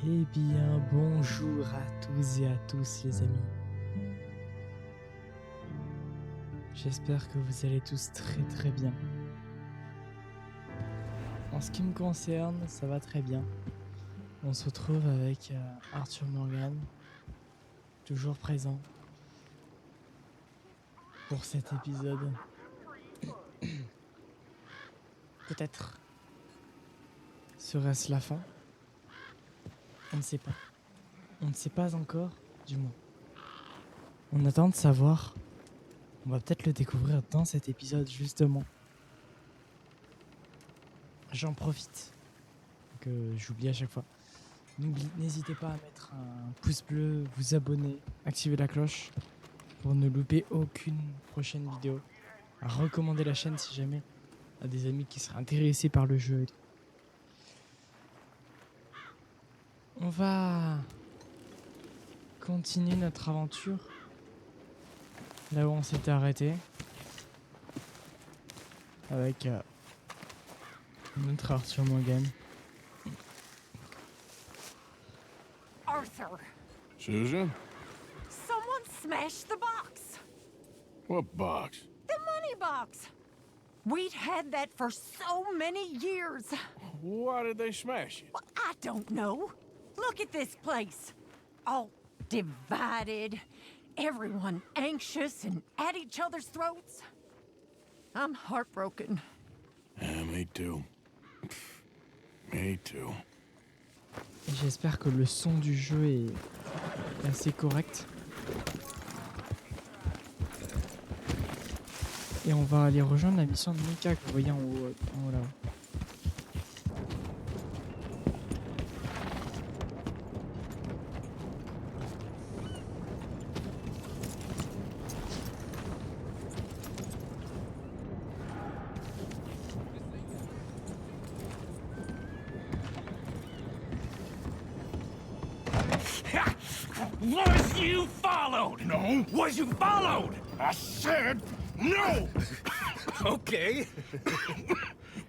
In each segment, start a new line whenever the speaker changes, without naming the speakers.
Eh bien, bonjour à tous et à tous les amis. J'espère que vous allez tous très bien. En ce qui me concerne, ça va très bien. On se retrouve avec Arthur Morgan, toujours présent pour cet épisode. Peut-être serait-ce la fin? On ne sait pas. On ne sait pas encore, du moins. On attend de savoir. On va peut-être le découvrir dans cet épisode, justement. J'en profite, que j'oublie à chaque fois. N'hésitez pas à mettre un pouce bleu, vous abonner, activer la cloche pour ne louper aucune prochaine vidéo. À recommander la chaîne si jamais à des amis qui seraient intéressés par le jeu et tout. On va continuer notre aventure là où on s'était arrêté avec notre Arthur Morgan.
Arthur,
Susan?
someone smashed the box.
What box?
The money box. We'd had that for so many years.
Why did they smash it?
Well, I don't know. Look at this place. All divided. Everyone anxious and at each other's throats. I'm heartbroken.
Yeah, me too. Me too.
Et j'espère que le son du jeu est assez correct. Et on va aller rejoindre la mission de Mika que vous voyez en haut là.
Was you followed?
No.
Was you followed?
I said no!
Okay.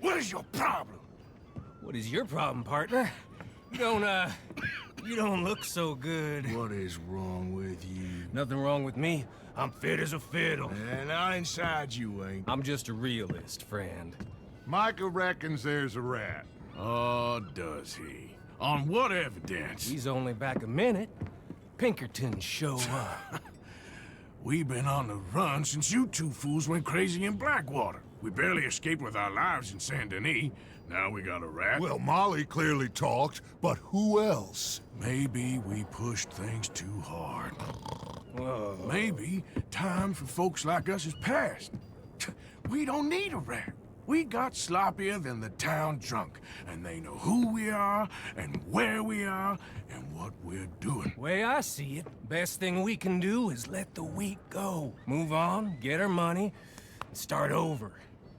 What is your problem?
What is your problem, partner? You don't look so good.
What is wrong with you?
Nothing wrong with me. I'm fit as a fiddle.
And not inside you ain't.
I'm just a realist, friend.
Micah reckons there's a rat.
Oh, does he? On what evidence?
He's only back a minute. Pinkertons show up.
We've been on the run since you two fools went crazy in Blackwater. We barely escaped with our lives in Saint Denis. Now we got a rat.
Well, Molly clearly talked, but who else?
Maybe we pushed things too hard.
Whoa.
Maybe time for folks like us is past. We don't need a rat. We got sloppier than the town drunk, and they know who we are, and where we are, and what we're doing.
Way I see it, best thing we can do is let the week go. Move on, get our money, and start over.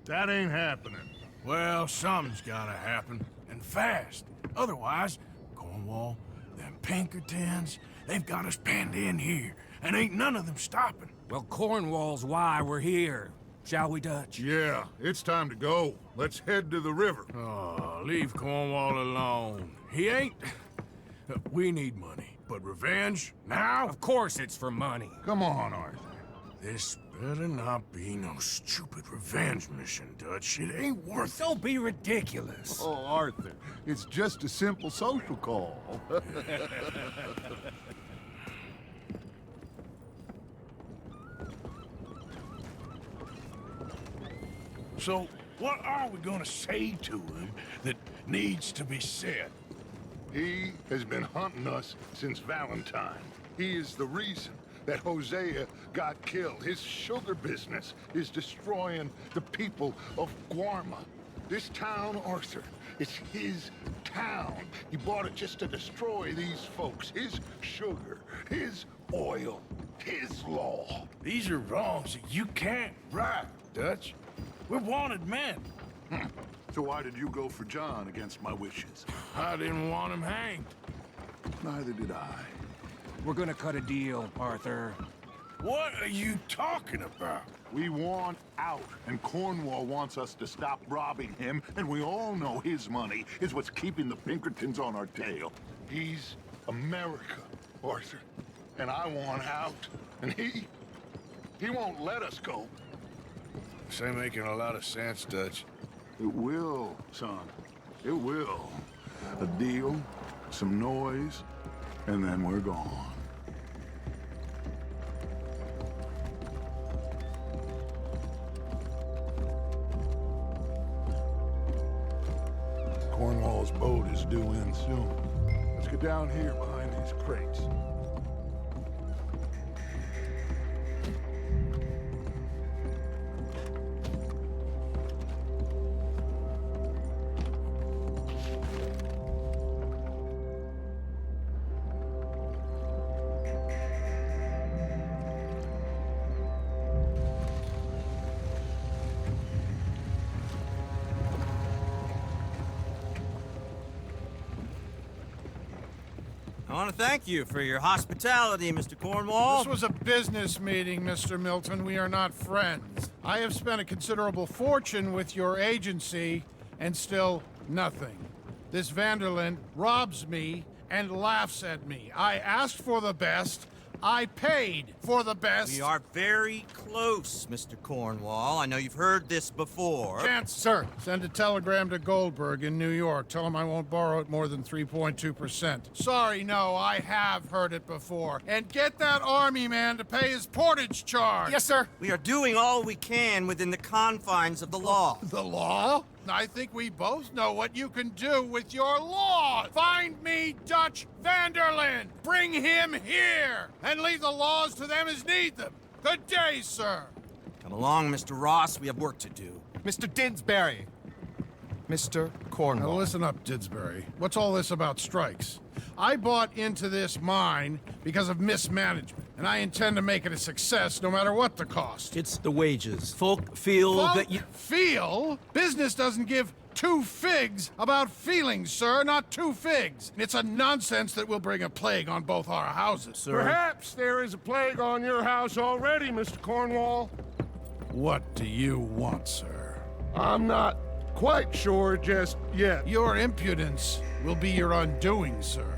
That ain't happening.
Well, something's gotta happen, and fast. Otherwise, Cornwall, them Pinkertons, they've got us penned in here, and ain't none of them stopping.
Well, Cornwall's why we're here. Shall we, Dutch?
Yeah, it's time to go. Let's head to the river.
Oh, leave Cornwall alone. He ain't... We need money, but revenge, now?
Of course it's for money.
Come on, Arthur.
This better not be no stupid revenge mission, Dutch. It ain't worth it.
Don't be ridiculous.
Oh, Arthur, it's just a simple social call.
So, what are we gonna say to him that needs to be said?
He has been hunting us since Valentine. He is the reason that Hosea got killed. His sugar business is destroying the people of Guarma. This town, Arthur, it's his town. He bought it just to destroy these folks. His sugar, his oil, his law.
These are wrongs that you can't right, Dutch. We're wanted men.
So why did you go for John against my wishes?
I didn't want him hanged.
Neither did I.
We're gonna cut a deal, Arthur.
What are you talking about?
We want out, and Cornwall wants us to stop robbing him, and we all know his money is what's keeping the Pinkertons on our tail. He's America, Arthur. And I want out. And he won't let us go.
This ain't making a lot of sense, Dutch.
It will, son. It will. A deal, some noise, and then we're gone. Cornwall's boat is due in soon. Let's get down here behind these crates.
I want to thank you for your hospitality, Mr. Cornwall.
This was a business meeting, Mr. Milton. We are not friends. I have spent a considerable fortune with your agency, and still nothing. This Vanderlyn robs me and laughs at me. I asked for the best. I paid for the best.
We are very close, Mr. Cornwall. I know you've heard this before.
Chance, sir, send a telegram to Goldberg in New York. Tell him I won't borrow it more than 3.2%. Sorry, no, I have heard it before. And get that army man to pay his portage charge.
Yes, sir.
We are doing all we can within the confines of the law.
The law? I think we both know what you can do with your law. Find me Dutch Vanderlyn. Bring him here. And leave the laws to them as need them. Good day, sir.
Come along, Mr. Ross. We have work to do.
Mr. Didsbury. Mr.
Now
Cornwall.
listen up, Didsbury. What's all this about strikes? I bought into this mine because of mismanagement, and I intend to make it a success no matter what the cost.
It's the wages. Folk feel that you...
Feel? Business doesn't give two figs about feelings, sir, not two figs. It's a nonsense that will bring a plague on both our houses.
Sir.
Perhaps there is a plague on your house already, Mr. Cornwall.
What do you want, sir?
I'm not quite sure just yet.
Your impudence will be your undoing, sir.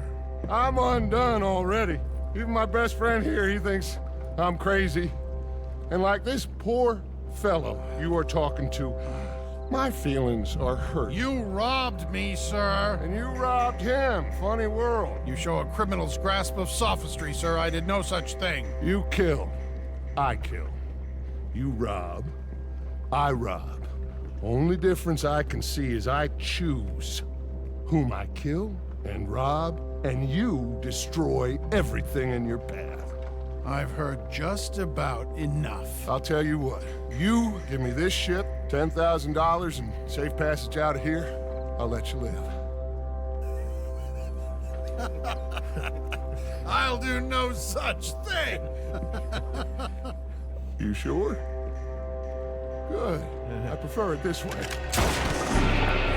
I'm undone already. Even my best friend here, he thinks I'm crazy. And like this poor fellow you are talking to, my feelings are hurt.
You robbed me, sir.
And you robbed him. Funny world.
You show a criminal's grasp of sophistry, sir. I did no such thing.
You kill. I kill. You rob. I rob. Only difference I can see is I choose whom I kill and rob, and you destroy everything in your path.
I've heard just about enough.
I'll tell you what. You give me this ship, $10,000, and safe passage out of here, I'll let you live.
I'll do no such thing.
You sure? Good. I prefer it this way.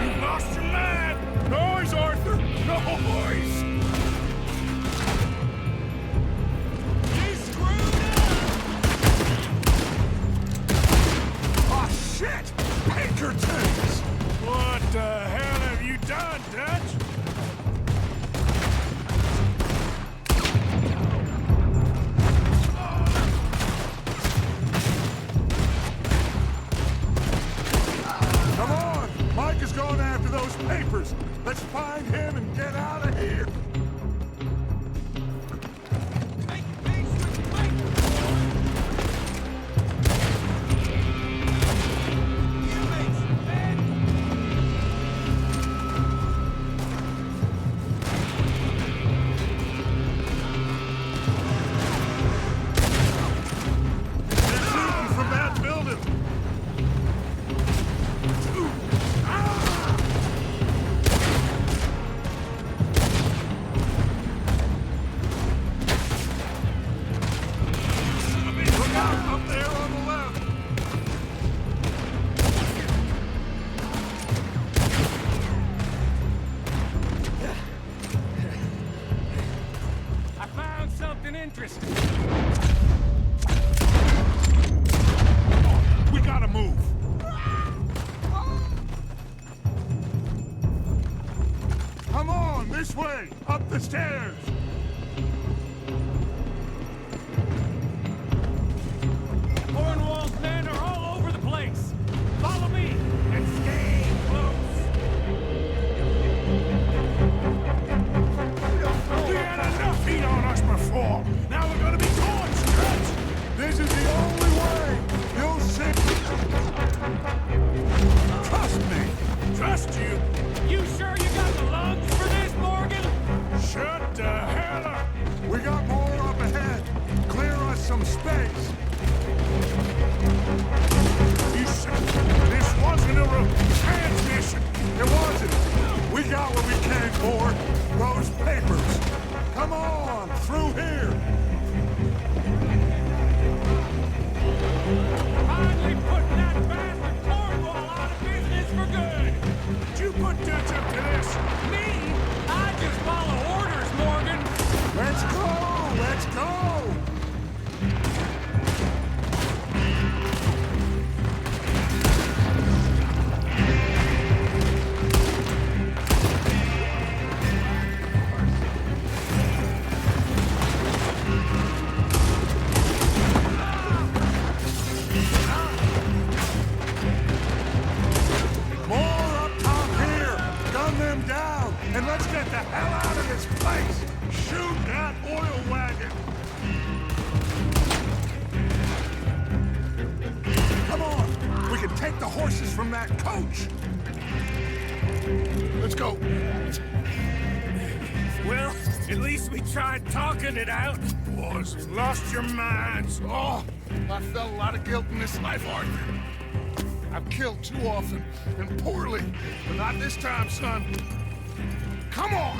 You've lost your man!
Noise, Arthur! Noise!
He's screwed up! Oh, shit! Pinkertons! What the hell have you done, Dutch?
Come on! Mike is going after those papers. Let's find him and get out of here. From that building. Look out up there on the left.
I found something interesting.
We gotta move. Come on, This way! Up the stairs!
Cornwall's men are all over the place. Follow me and stay close.
We had enough heat on us before. Now we're gonna be torched.
This is the only way! You'll see!
Trust me. Trust you.
You sure you got the lungs for this, Morgan?
Shut the hell up.
We got more up ahead. Clear us some space.
You said this wasn't a transmission.
It wasn't. We got what we came for. Those papers. Come on, through here.
Finally putting that bastard Cornwall out of business for good.
Did you put Dutch up to this?
Me? I just follow orders, Morgan.
Let's go! Let's go! More up top here! Gun them down! And let's get the hell out of this place! Shoot that oil wagon! Come on! We can take the horses from that coach! Let's go!
Well, at least we tried talking it out.
Boys, you lost your minds.
Oh, I felt a lot of guilt in this life, Arthur. I've killed too often and poorly, but not this time, son. Come on!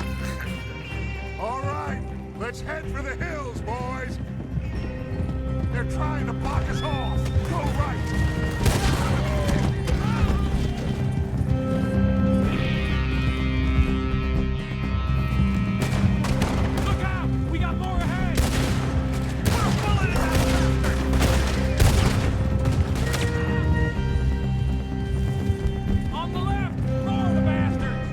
All right, let's head for the hills, boys. They're trying to block us off. Go right.
Look out! We got more ahead! Put a bullet in that bastard! On the left! More of the bastards!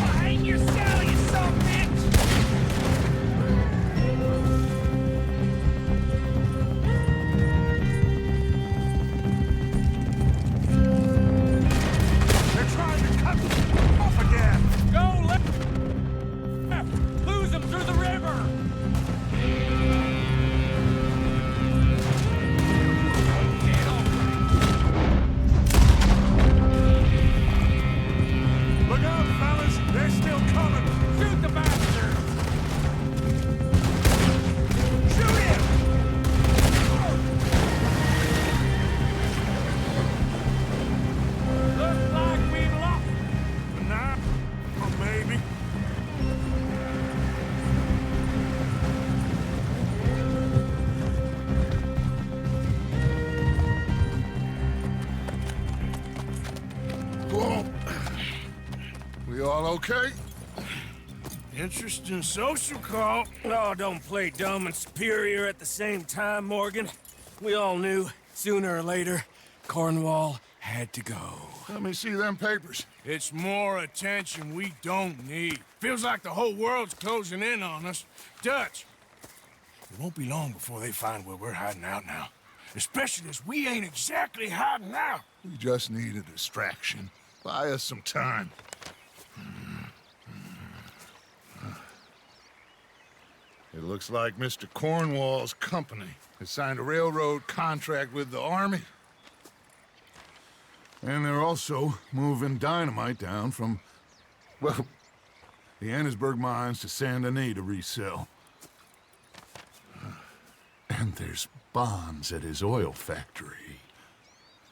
I'll hang your cell, you son of a bitch!
They're trying to cut off again.
Go left! Lose them through the river!
Look out, fellas. They're still coming.
Shoot the bastard!
Shoot him!
Looks like we've lost.
Nah, or maybe.
Whoa. We all okay?
Interesting social call.
Oh, don't play dumb and superior at the same time, Morgan. We all knew, sooner or later, Cornwall had to go.
Let me see them papers.
It's more attention we don't need. Feels like the whole world's closing in on us. Dutch, it won't be long before they find where we're hiding out now. Especially as we ain't exactly hiding out.
We just need a distraction. Buy us some time. It looks like Mr. Cornwall's company has signed a railroad contract with the army. And they're also moving dynamite down from, well, the Annesburg mines to Saint Denis to resell. And there's bonds at his oil factory.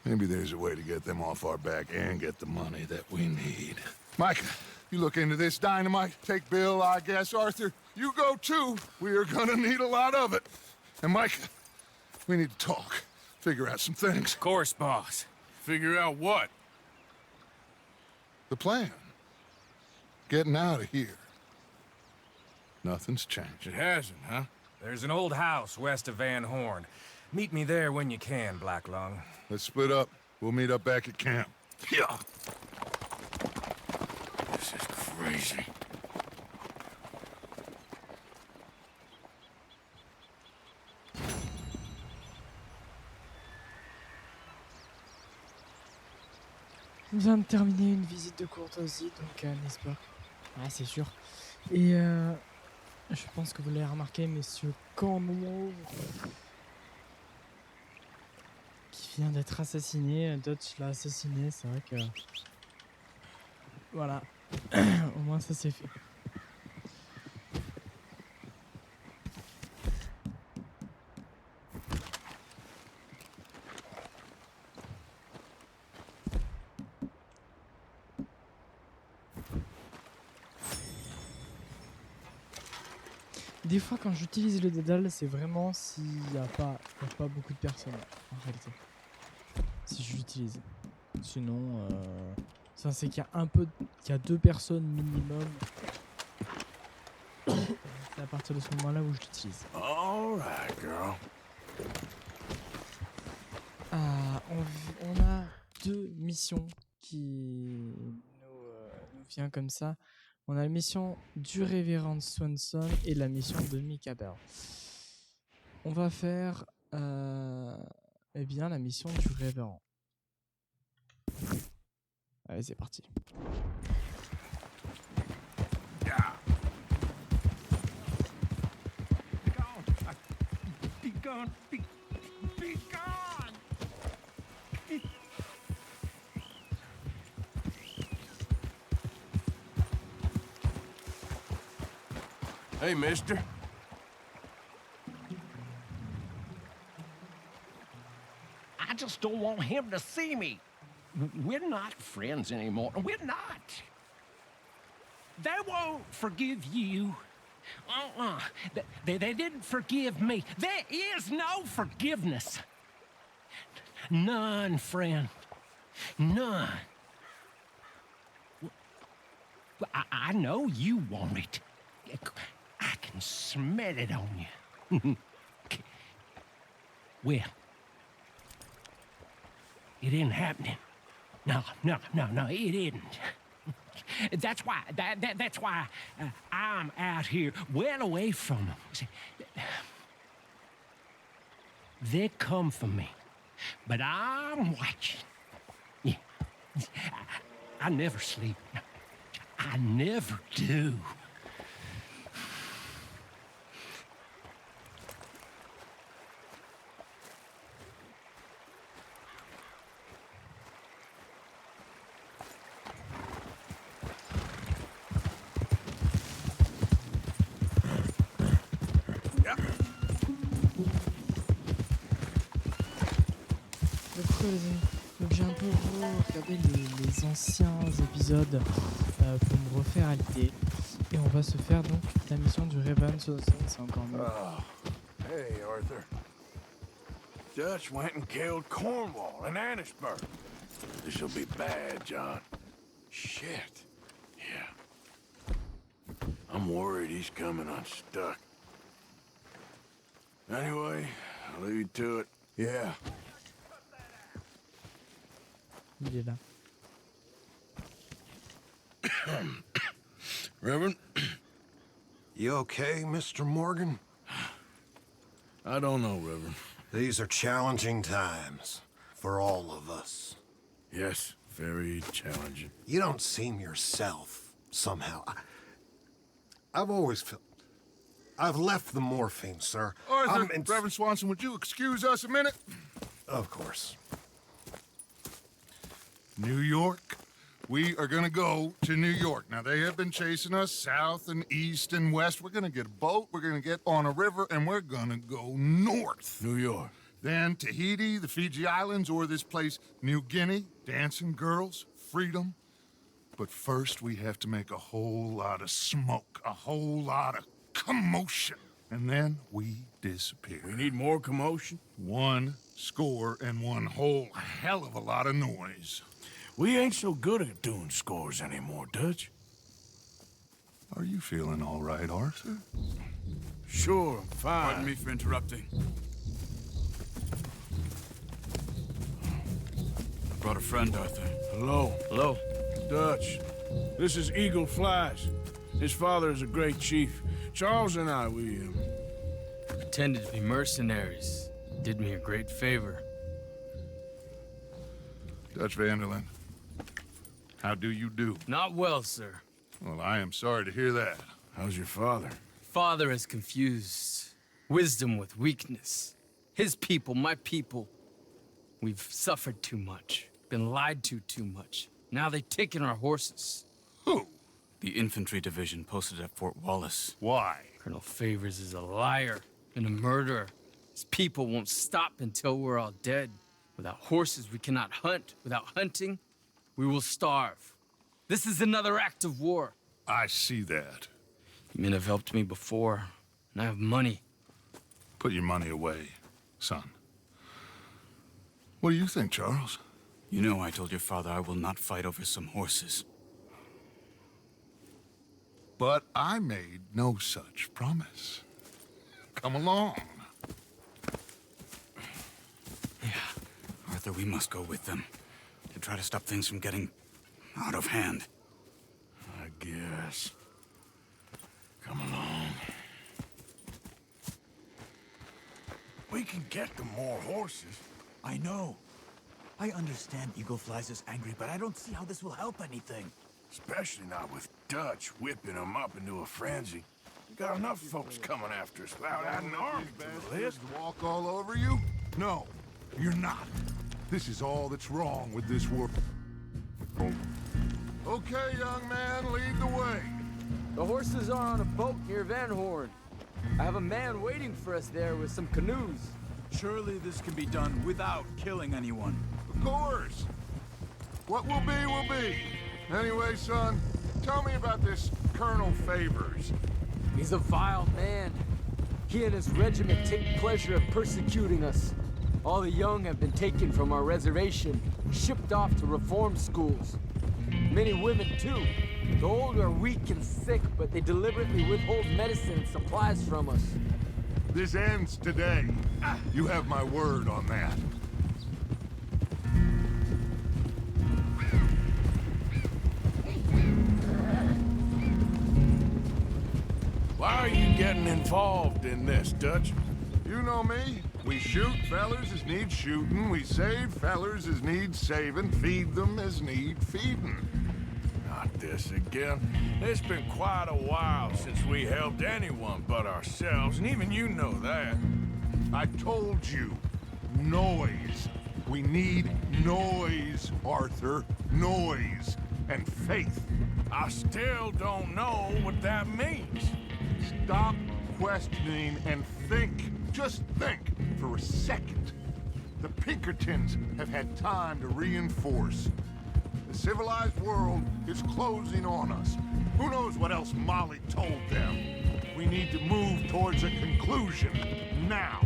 Maybe there's a way to get them off our back and get the money that we need. Micah, you look into this dynamite. Take Bill, I guess. Arthur, you go too. We are gonna need a lot of it. And Micah, we need to talk. Figure out some things.
Of course, boss.
Figure out what?
The plan. Getting out of here. Nothing's changed.
It hasn't, huh?
There's an old house west of Van Horn. Meet me there when you can, Black Lung.
Let's split up. We'll meet up back at camp. Yeah.
crazy.
On vient de terminer une visite de courtoisie, donc n'est-ce pas? Ah, c'est sûr. Et je pense que vous l'avez remarqué, monsieur Cornwall, qui vient d'être assassiné. Dutch l'a assassiné, c'est vrai que... Voilà, au moins ça c'est fait. Des fois, quand j'utilise le dédale, c'est vraiment s'il n'y a pas beaucoup de personnes, en réalité. Si je l'utilise. Sinon, ça c'est qu'il y a 2 personnes minimum. C'est à partir de ce moment-là où je l'utilise.
Alright, girl.
On a 2 missions qui nous vient comme ça. On a la mission du révérend Swanson et la mission de Micabel. On va faire eh bien la mission du révérend. Allez, c'est parti.
Be gone. Be gone. Hey, mister.
I just don't want him to see me. We're not friends anymore. We're not. They won't forgive you. They didn't forgive me. There is no forgiveness. None, friend. None. I know you want it. I can smell it on you. Well, it isn't happening. No, it isn't. That's why. That's why I'm out here, well away from them. See, they come for me, but I'm watching. Yeah, I never sleep. I never do.
Donc j'ai un peu regardé les anciens épisodes pour me refaire à l'idée. Et on va se faire donc la mission du Raven, c'est encore mieux.
Oh, hey, Arthur. Dutch went and killed Cornwall in Annisburg. This'll be bad, John. Shit. Yeah. I'm worried he's coming unstuck. Anyway, I'll leave you to it. Yeah.
Il est là.
Reverend?
You okay, Mr. Morgan?
I don't know, Reverend.
These are challenging times for all of us.
Yes, very challenging.
You don't seem yourself, somehow. I've always felt... I've left the morphine, sir.
Arthur, Reverend Swanson, would you excuse us a minute?
Of course.
New York. We are gonna go to New York. Now, they have been chasing us south and east and west. We're gonna get a boat, we're gonna get on a river, and we're gonna go north.
New York.
Then Tahiti, the Fiji Islands, or this place, New Guinea, dancing girls, freedom. But first, we have to make a whole lot of smoke, a whole lot of commotion. And then we disappear.
We need more commotion?
1 score and 1 whole hell of a lot of noise.
We ain't so good at doing scores anymore, Dutch.
Are you feeling all right, Arthur?
Sure, I'm fine.
Pardon me for interrupting. I brought a friend, Arthur.
Hello.
Hello.
Dutch, This is Eagle Flies. His father is a great chief. Charles and I, we
pretended to be mercenaries. Did me a great favor.
Dutch Vanderland, how do you do?
Not well, sir.
Well, I am sorry to hear that.
How's your father?
Father has confused wisdom with weakness. His people, my people. We've suffered too much. Been lied to too much. Now they've taken our horses.
Who?
The infantry division posted at Fort Wallace.
Why?
Colonel Favors is a liar and a murderer. His people won't stop until we're all dead. Without horses, we cannot hunt. Without hunting, we will starve. This is another act of war.
I see that.
Men have helped me before, and I have money.
Put your money away, son. What do you think, Charles?
You know I told your father I will not fight over some horses.
But I made no such promise. Come along.
Yeah, Arthur, we must go with them to try to stop things from getting out of hand.
I guess. Come along. We can get them more horses.
I know. I understand Eagle Flies is angry, but I don't see how this will help anything.
Especially not with Dutch whipping them up into a frenzy. We got enough folks coming after us without adding an army to the list.
Walk all over you? No, you're not. This is all that's wrong with this world. Okay, young man, lead the way.
The horses are on a boat near Van Horn. I have a man waiting for us there with some canoes.
Surely this can be done without killing anyone.
Of course. What will be. Anyway, son, tell me about this Colonel Favors.
He's a vile man. He and his regiment take pleasure of persecuting us. All the young have been taken from our reservation, shipped off to reform schools. Many women, too. The old are weak and sick, but they deliberately withhold medicine and supplies from us.
This ends today. You have my word on that.
Why are you getting involved in this, Dutch?
You know me. We shoot fellers as need shooting. We save fellers as need saving. Feed them as need feeding.
Not this again. It's been quite a while since we helped anyone but ourselves, and even you know that.
I told you. Noise. We need noise, Arthur. Noise. And faith.
I still don't know what that means.
Stop questioning and think. Just think for a second. The Pinkertons have had time to reinforce. The civilized world is closing on us. Who knows what else Molly told them? We need to move towards a conclusion now.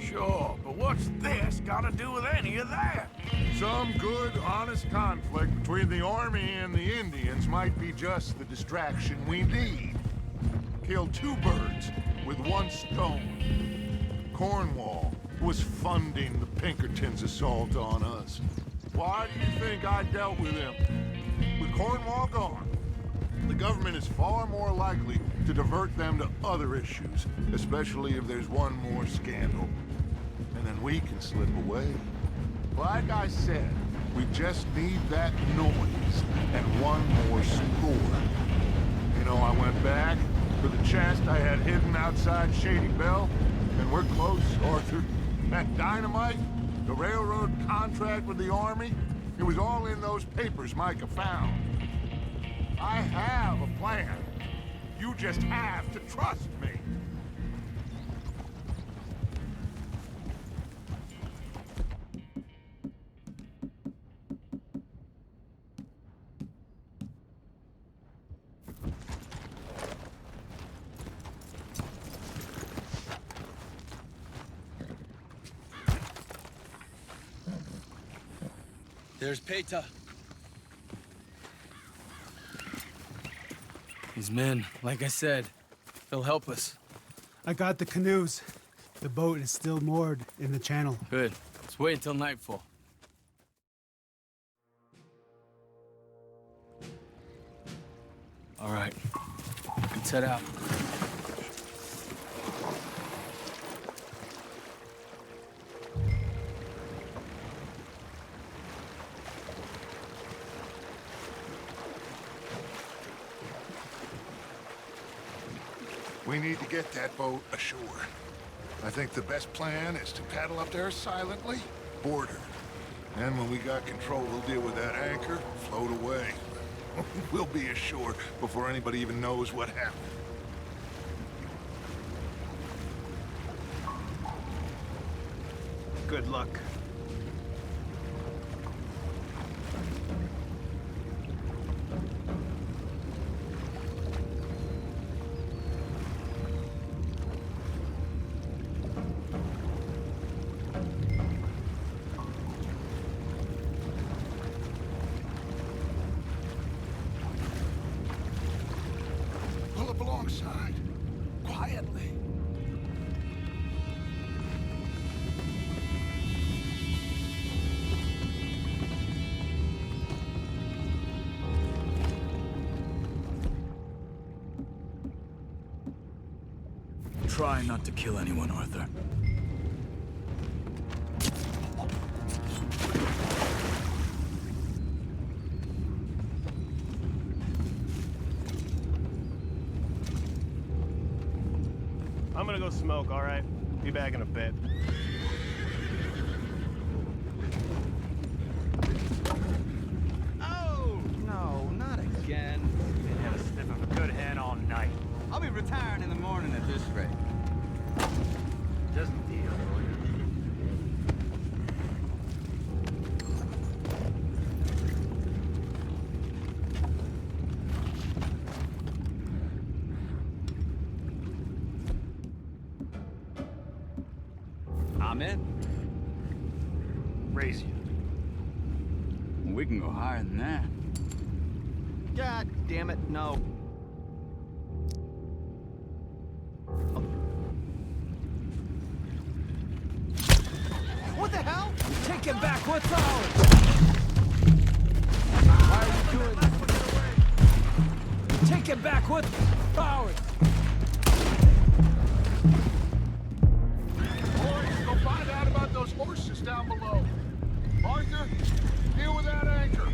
Sure, but what's this got to do with any of that?
Some good, honest conflict between the army and the Indians might be just the distraction we need. Kill two birds with one stone. Cornwall was funding the Pinkertons' assault on us. Why do you think I dealt with him? With Cornwall gone, the government is far more likely to divert them to other issues, especially if there's one more scandal. And then we can slip away. Like I said, we just need that noise and one more score. You know, I went back for the chest I had hidden outside Shady Bell, and we're close, Arthur. That dynamite, the railroad contract with the army, it was all in those papers Micah found. I have a plan. You just have to trust me.
There's Petit. These men, like I said, they'll help us.
I got the canoes. The boat is still moored in the channel.
Good. Let's wait until nightfall.
All right. Let's head out.
We need to get that boat ashore. I think the best plan is to paddle up there silently, board her. And when we got control, we'll deal with that anchor, float away. We'll be ashore before anybody even knows what happened.
Good luck.
Pull up alongside, quietly.
Try not to kill anyone, Arthur.
I'm gonna go smoke, all right? Be back in a bit.
Oh, no, not again. Been had a sniff of a good head all night. I'll be retiring in the morning at this rate. Doesn't deal, I'm in.
Raise you.
We can go higher than that.
God damn it, no. What the hell?
Take it back, what's ours? Why are you doing this? Take it back, what's ours?
Boys, go find out about those horses down below. Arthur, deal with that anchor.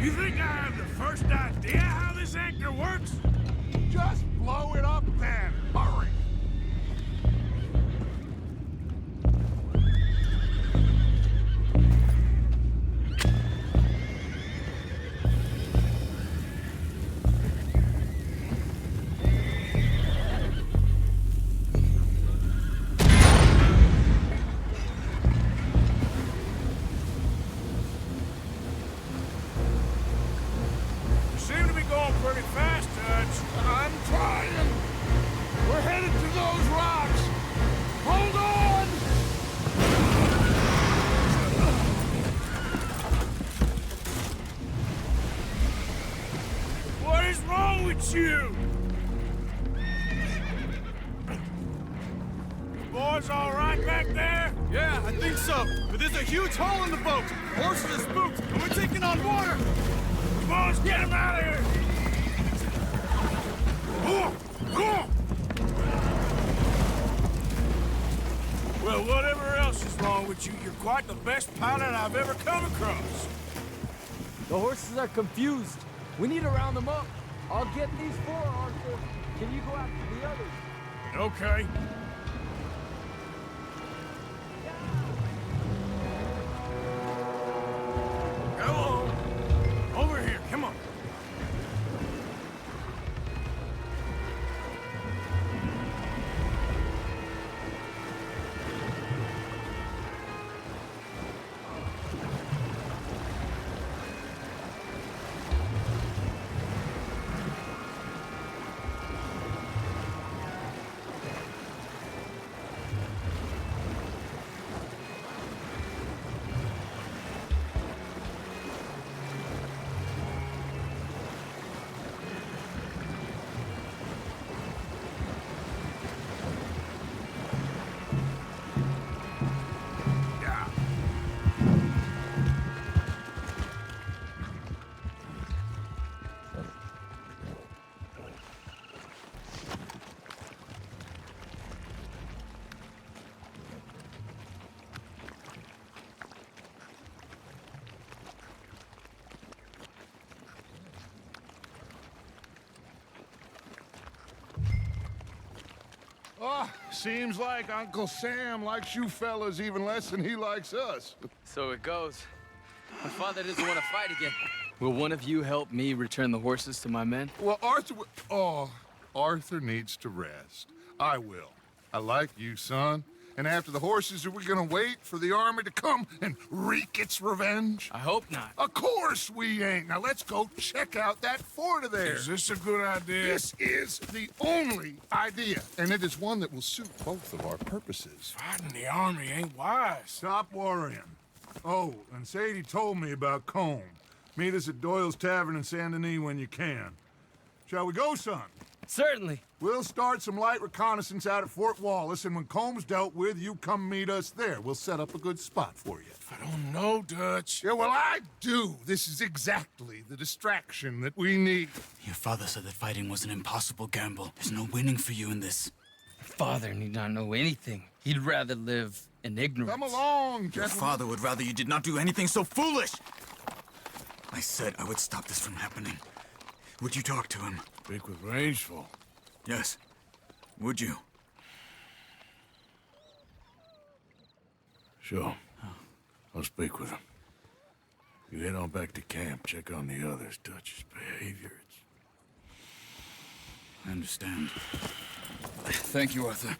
You think I have the first idea how this anchor works?
Just blow it up then. Hurry.
You seem to be going pretty fast, Dutch.
I'm trying. We're headed to those rocks. Hold on!
What is wrong with you? Boys all right back there?
Yeah, I think so. But there's a huge hole in the boat. Horses are spooked, and we're taking on water.
Come on, let's get him out of here! Well, whatever else is wrong with you, you're quite the best pilot I've ever come across.
The horses are confused. We need to round them up. I'll get these four, Arthur. Can you go after the others?
Okay. Come on. Over here, come on.
Oh, seems like Uncle Sam likes you fellas even less than he likes us.
So it goes. My father doesn't want to fight again. Will one of you help me return the horses to my men?
Well, Arthur... Oh, Arthur needs to rest. I will. I like you, son. And after the horses, are we gonna wait for the army to come and wreak its revenge?
I hope not.
Of course we ain't. Now let's go check out that fort of theirs.
Is this a good idea?
This is the only idea, and it is one that will suit both of our purposes.
Fighting the army ain't wise.
Stop worrying. Oh, and Sadie told me about Combe. Meet us at Doyle's Tavern in Saint Denis when you can. Shall we go, son?
Certainly.
We'll start some light reconnaissance out at Fort Wallace, and when Combs dealt with, you come meet us there. We'll set up a good spot for you.
I don't know, Dutch.
Yeah, well, I do. This is exactly the distraction that we need.
Your father said that fighting was an impossible gamble. There's no winning for you in this.
Father need not know anything. He'd rather live in ignorance.
Come along,
Your
gentlemen.
father would rather you did not do anything so foolish. I said I would stop this from happening. Would you talk to him?
Speak with Rangeful.
Yes. Would you?
Sure. I'll speak with him. You head on back to camp, check on the others. Dutch's behavior,
I understand. Thank you, Arthur.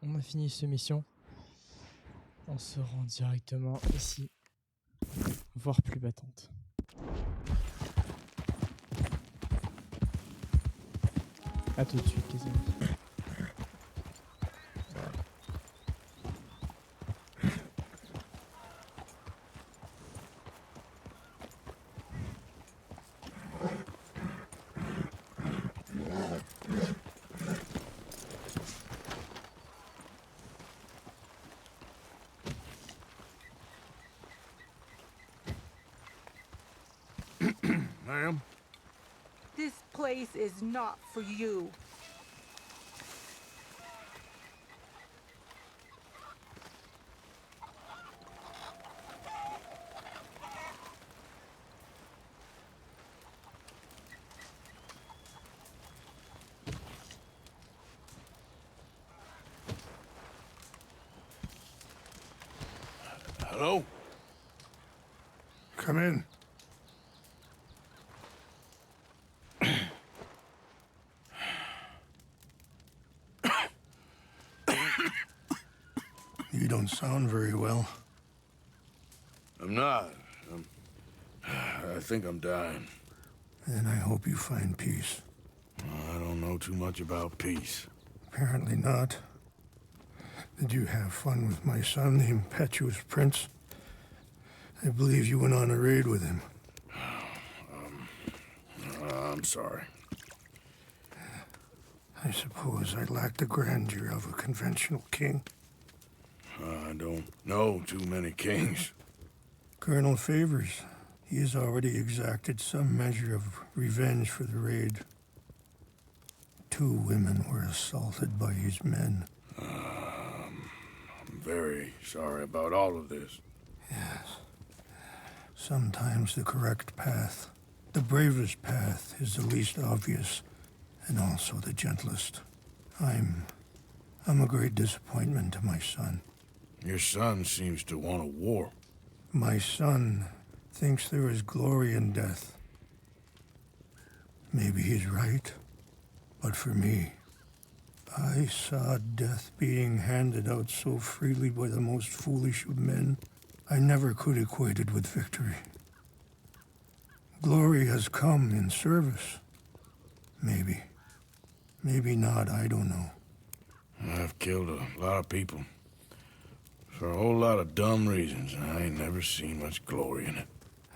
On a fini cette mission. On se rend directement ici, voire plus battante. A tout de suite, les amis.
Ma'am?
This place is not for you.
Hello?
Come in. You don't sound very well.
I'm not. I think I'm dying.
And I hope you find peace.
I don't know too much about peace.
Apparently not. Did you have fun with my son, the impetuous prince? I believe you went on a raid with him.
I'm sorry.
I suppose I lack the grandeur of a conventional king.
I don't know too many kings.
Colonel Favors, he has already exacted some measure of revenge for the raid. 2 women were assaulted by his men.
I'm very sorry about all of this.
Yes. Sometimes the correct path, the bravest path, is the least obvious, and also the gentlest. I'm a great disappointment to my son.
Your son seems to want a war.
My son thinks there is glory in death. Maybe he's right, but for me, I saw death being handed out so freely by the most foolish of men, I never could equate it with victory. Glory has come in service. Maybe. Maybe not, I don't know.
I've killed a lot of people. For a whole lot of dumb reasons, and I ain't never seen much glory in it.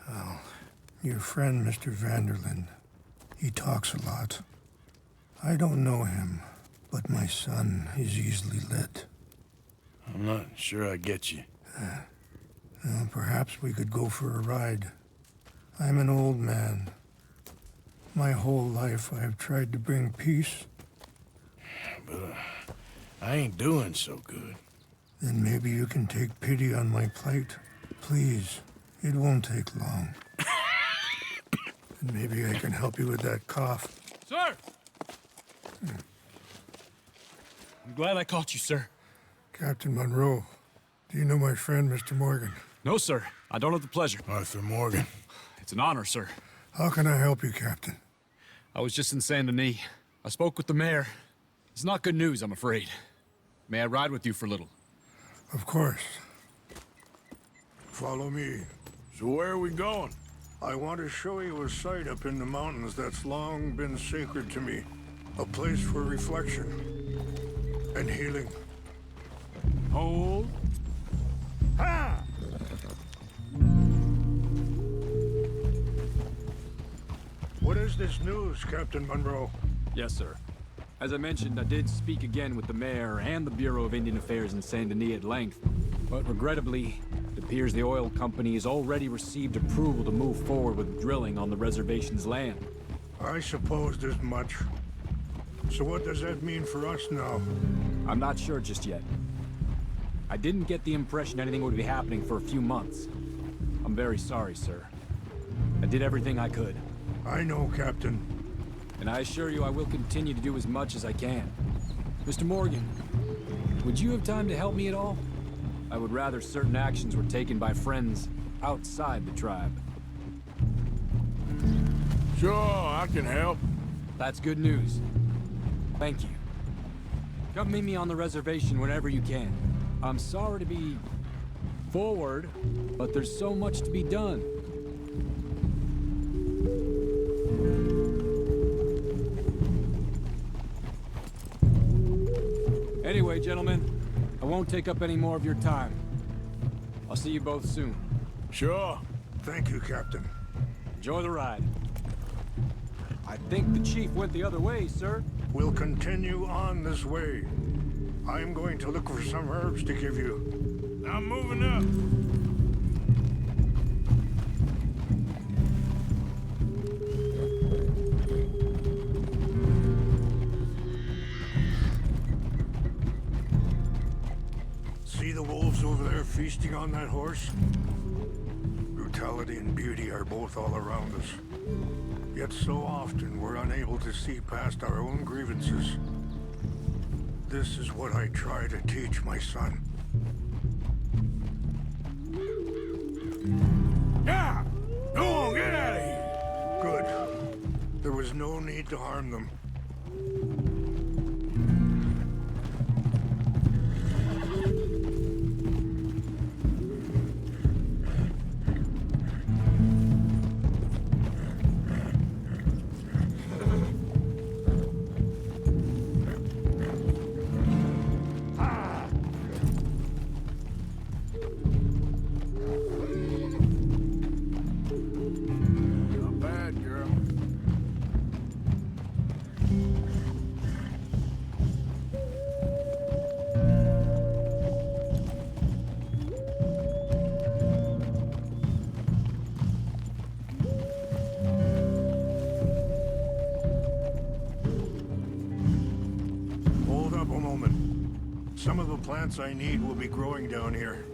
Well, your friend, Mr. Vanderlyn, he talks a lot. I don't know him, but my son is easily led.
I'm not sure I get you.
Well, perhaps we could go for a ride. I'm an old man. My whole life I have tried to bring peace.
But I ain't doing so good.
Then maybe you can take pity on my plight. Please, it won't take long. And maybe I can help you with that cough.
Sir! I'm glad I caught you, sir.
Captain Monroe, do you know my friend, Mr. Morgan?
No, sir. I don't have the pleasure.
Arthur Morgan.
It's an honor, sir.
How can I help you, Captain?
I was just in Saint Denis. I spoke with the mayor. It's not good news, I'm afraid. May I ride with you for a little?
Of course. Follow me.
So where are we going?
I want to show you a site up in the mountains that's long been sacred to me. A place for reflection and healing.
Hold.
Ha! What is this news, Captain Monroe?
Yes, sir. As I mentioned, I did speak again with the mayor and the Bureau of Indian Affairs in Saint Denis at length, but regrettably, it appears the oil company has already received approval to move forward with drilling on the reservation's land.
I supposed as much. So what does that mean for us now?
I'm not sure just yet. I didn't get the impression anything would be happening for a few months. I'm very sorry, sir. I did everything I could.
I know, Captain.
And I assure you I will continue to do as much as I can. Mr. Morgan, would you have time to help me at all? I would rather certain actions were taken by friends outside the tribe.
Sure, I can help.
That's good news. Thank you. Come meet me on the reservation whenever you can. I'm sorry to be forward, but there's so much to be done. Anyway, gentlemen, I won't take up any more of your time. I'll see you both soon.
Sure.
Thank you, Captain.
Enjoy the ride. I think the chief went the other way, sir.
We'll continue on this way. I'm going to look for some herbs to give you.
I'm moving up.
See the wolves over there feasting on that horse? Brutality and beauty are both all around us. Yet so often we're unable to see past our own grievances. This is what I try to teach my son.
Yeah! Go on, get out of here!
Good. There was no need to harm them. Some of the plants I need will be growing down here.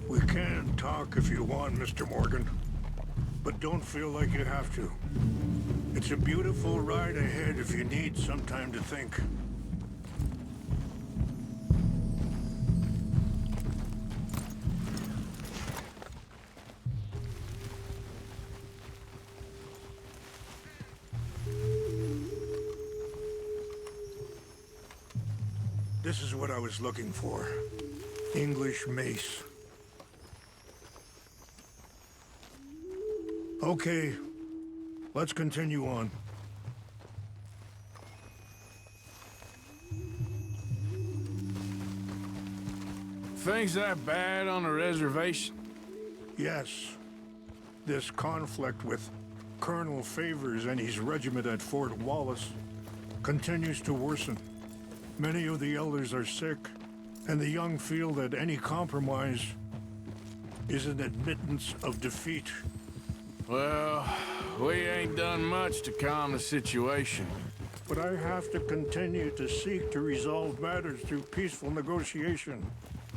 We can talk if you want, Mr. Morgan. But don't feel like you have to. It's a beautiful ride ahead if you need some time to think. This is what I was looking for. English mace. Okay, let's continue on.
Things that bad on the reservation?
Yes. This conflict with Colonel Favors and his regiment at Fort Wallace continues to worsen. Many of the elders are sick, and the young feel that any compromise is an admittance of defeat.
Well, we ain't done much to calm the situation.
But I have to continue to seek to resolve matters through peaceful negotiation.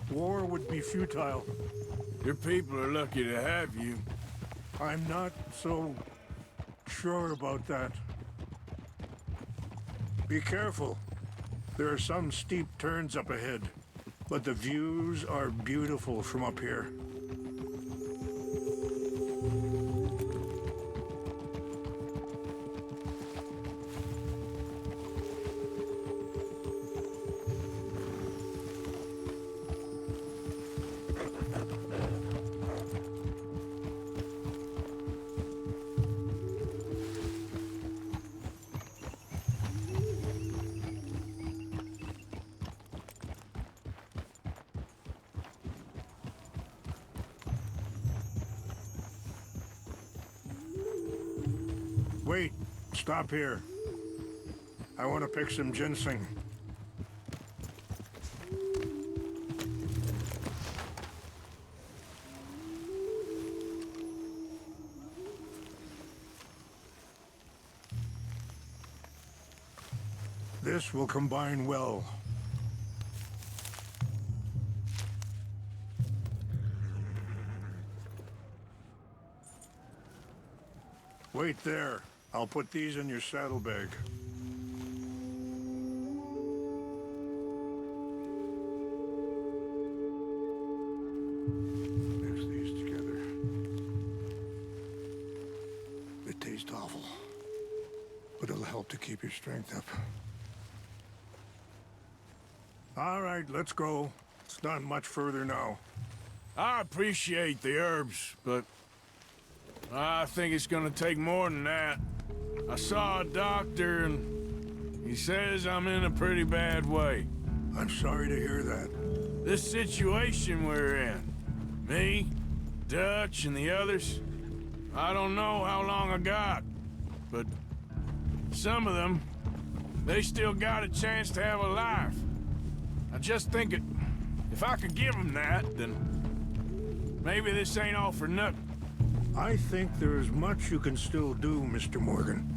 War would be futile.
Your people are lucky to have you.
I'm not so sure about that. Be careful. There are some steep turns up ahead, but the views are beautiful from up here. Wait, stop here. I want to pick some ginseng. This will combine well. Wait there. I'll put these in your saddlebag. Mix these together. They taste awful, but it'll help to keep your strength up. All right, let's go. It's not much further now.
I appreciate the herbs, but I think it's gonna take more than that. I saw a doctor and he says I'm in a pretty bad way.
I'm sorry to hear that.
This situation we're in, me, Dutch, and the others, I don't know how long I got, but some of them, they still got a chance to have a life. I just think if I could give them that, then maybe this ain't all for nothing.
I think there is much you can still do, Mr. Morgan.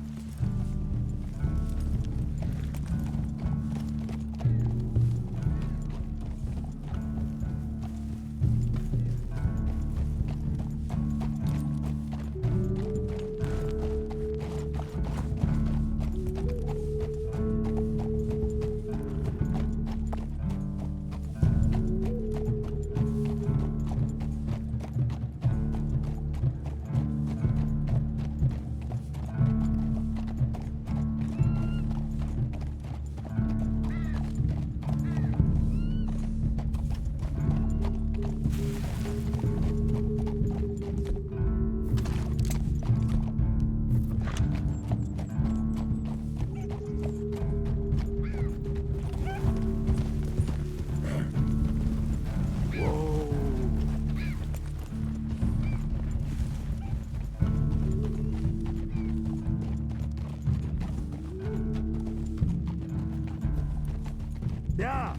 Yeah.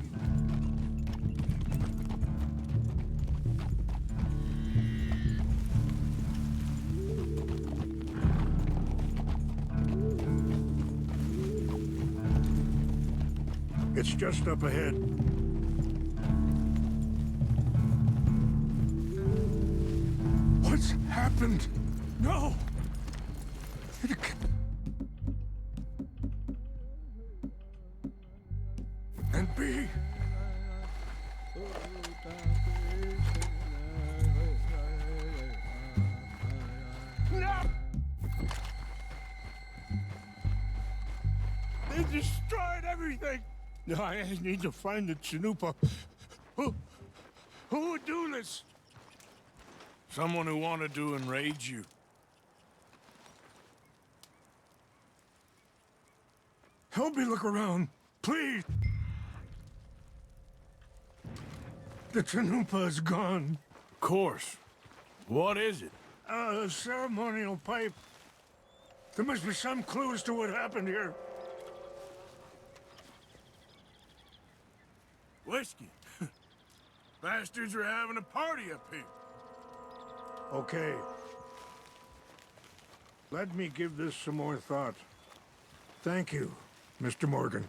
It's just up ahead.
What's happened? No!
And B.
No! They destroyed everything!
No, I need to find the Chanupa. Who would do this?
Someone who wanted to enrage you.
Help me look around, please. The Chanupa is gone.
Of course. What is it?
A ceremonial pipe. There must be some clues to what happened here.
Whiskey. Bastards are having a party up here.
Okay. Let me give this some more thought. Thank you, Mr. Morgan.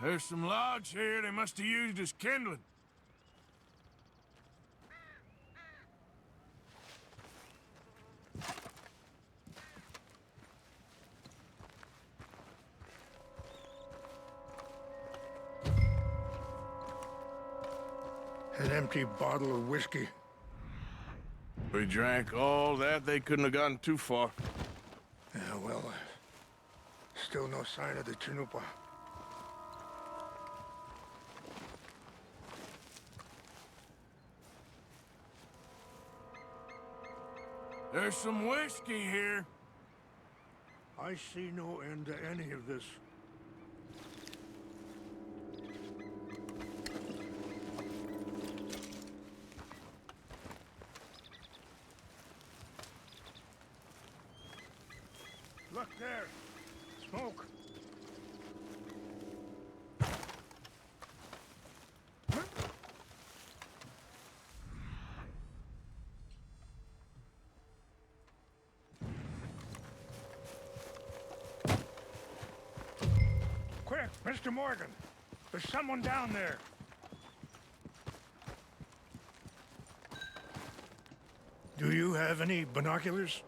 There's some logs here they must have used as kindling.
An empty bottle of whiskey.
We drank all that, they couldn't have gotten too far.
Yeah, well, still no sign of the Chanupa.
There's some whiskey here.
I see no end to any of this. Look there! Smoke! Quick, Mr. Morgan! There's someone down there! Do you have any binoculars?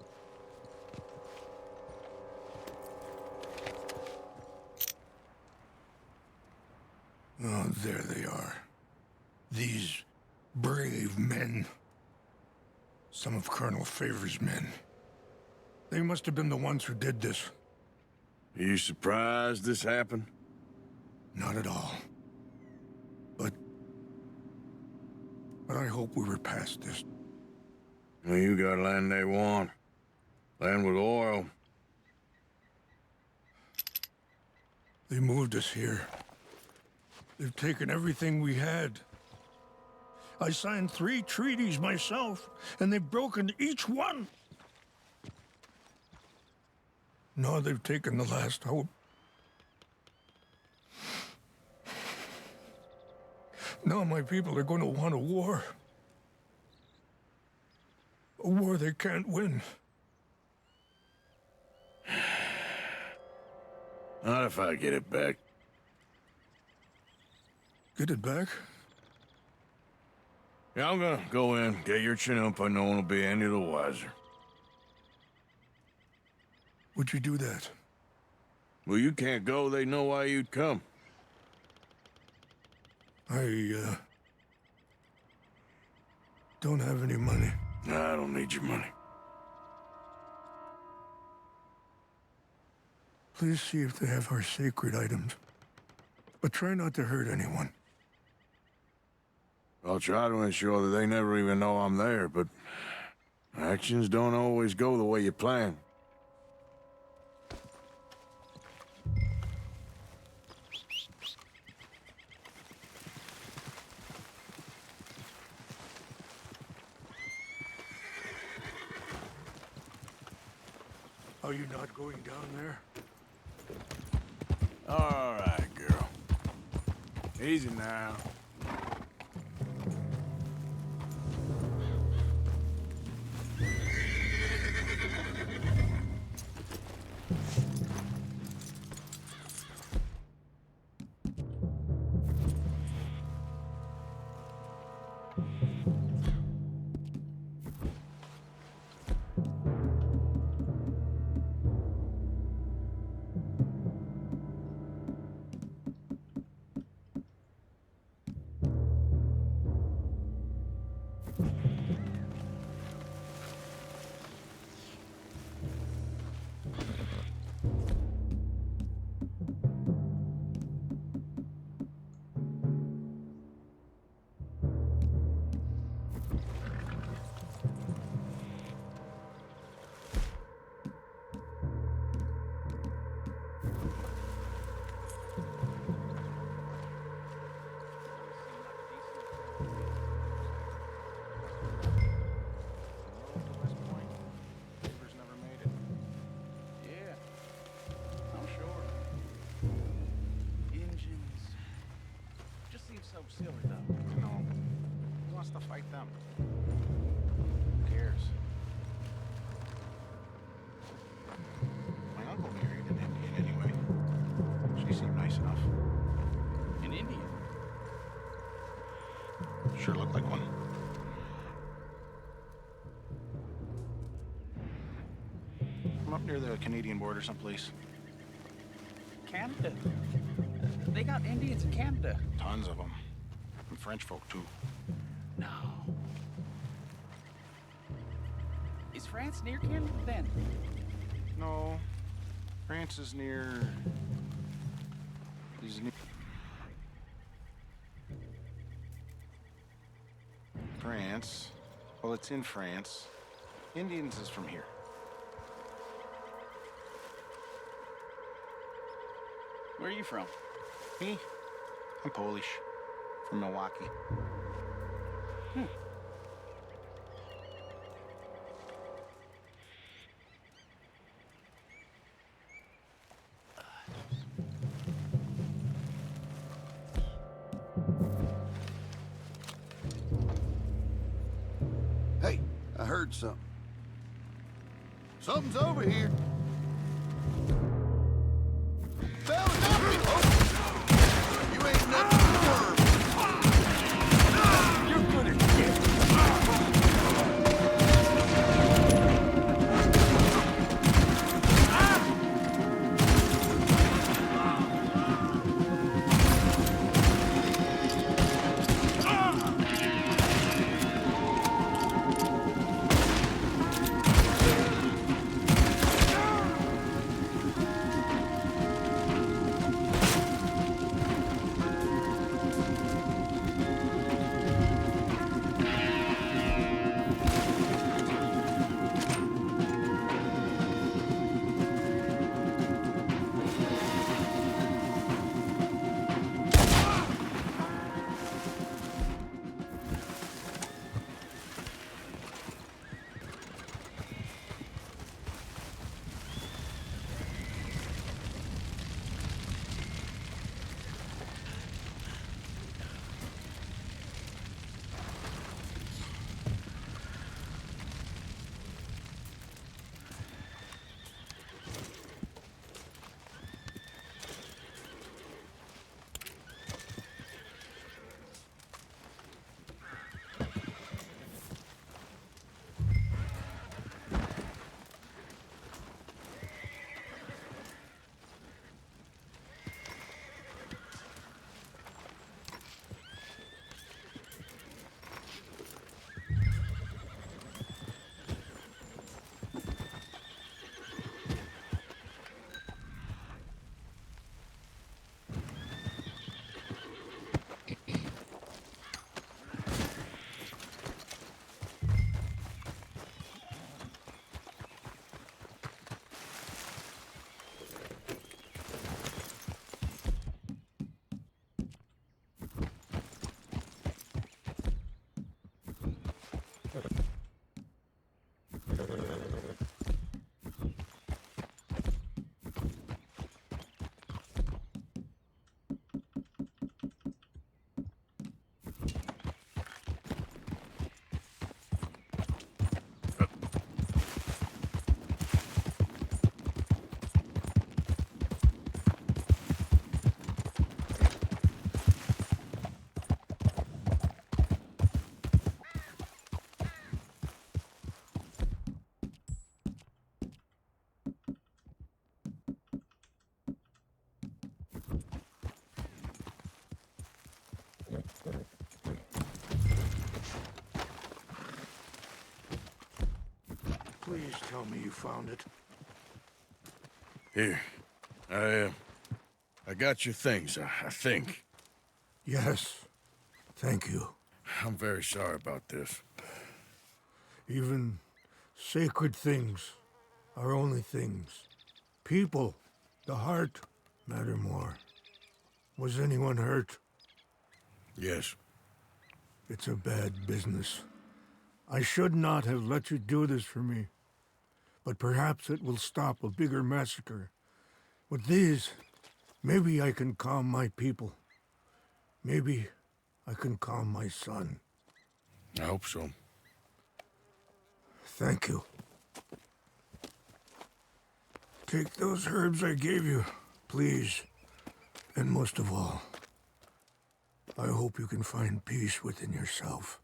Oh, there they are. These brave men. Some of Colonel Favor's men. They must have been the ones who did this.
Are you surprised this happened?
Not at all. But I hope we were past this.
Well, you got land they want. Land with oil.
They moved us here. They've taken everything we had. I signed 3 treaties myself, and they've broken each one. Now they've taken the last hope. Now my people are going to want a war. A war they can't win.
Not if I get it back.
Get it back?
Yeah, I'm gonna go in, get your Chanupa, no one will be any the wiser.
Would you do that?
Well, you can't go, they know why you'd come.
I, don't have any money.
Nah, I don't need your money.
Please see if they have our sacred items. But try not to hurt anyone.
I'll try to ensure that they never even know I'm there, but actions don't always go the way you plan.
Are you not going down there?
All right, girl. Easy now.
I'm up near the Canadian border someplace.
Canada? They got Indians in Canada.
Tons of them. And French folk, too.
No. Is France near Canada then?
No. France is near... France. Well, it's in France. Indians is from here.
Where are you from?
Me? I'm Polish. From Milwaukee.
Hey, I heard something. Something's over here. Found nothing. Oh, you ain't nothing to worry. You're good at this.
Please tell me you found it.
Here. I got your things, I think.
Yes. Thank you.
I'm very sorry about this.
Even sacred things are only things. People, the heart, matter more. Was anyone hurt?
Yes.
It's a bad business. I should not have let you do this for me. But perhaps it will stop a bigger massacre. With these, maybe I can calm my people. Maybe I can calm my son.
I hope so.
Thank you. Take those herbs I gave you, please. And most of all, I hope you can find peace within yourself.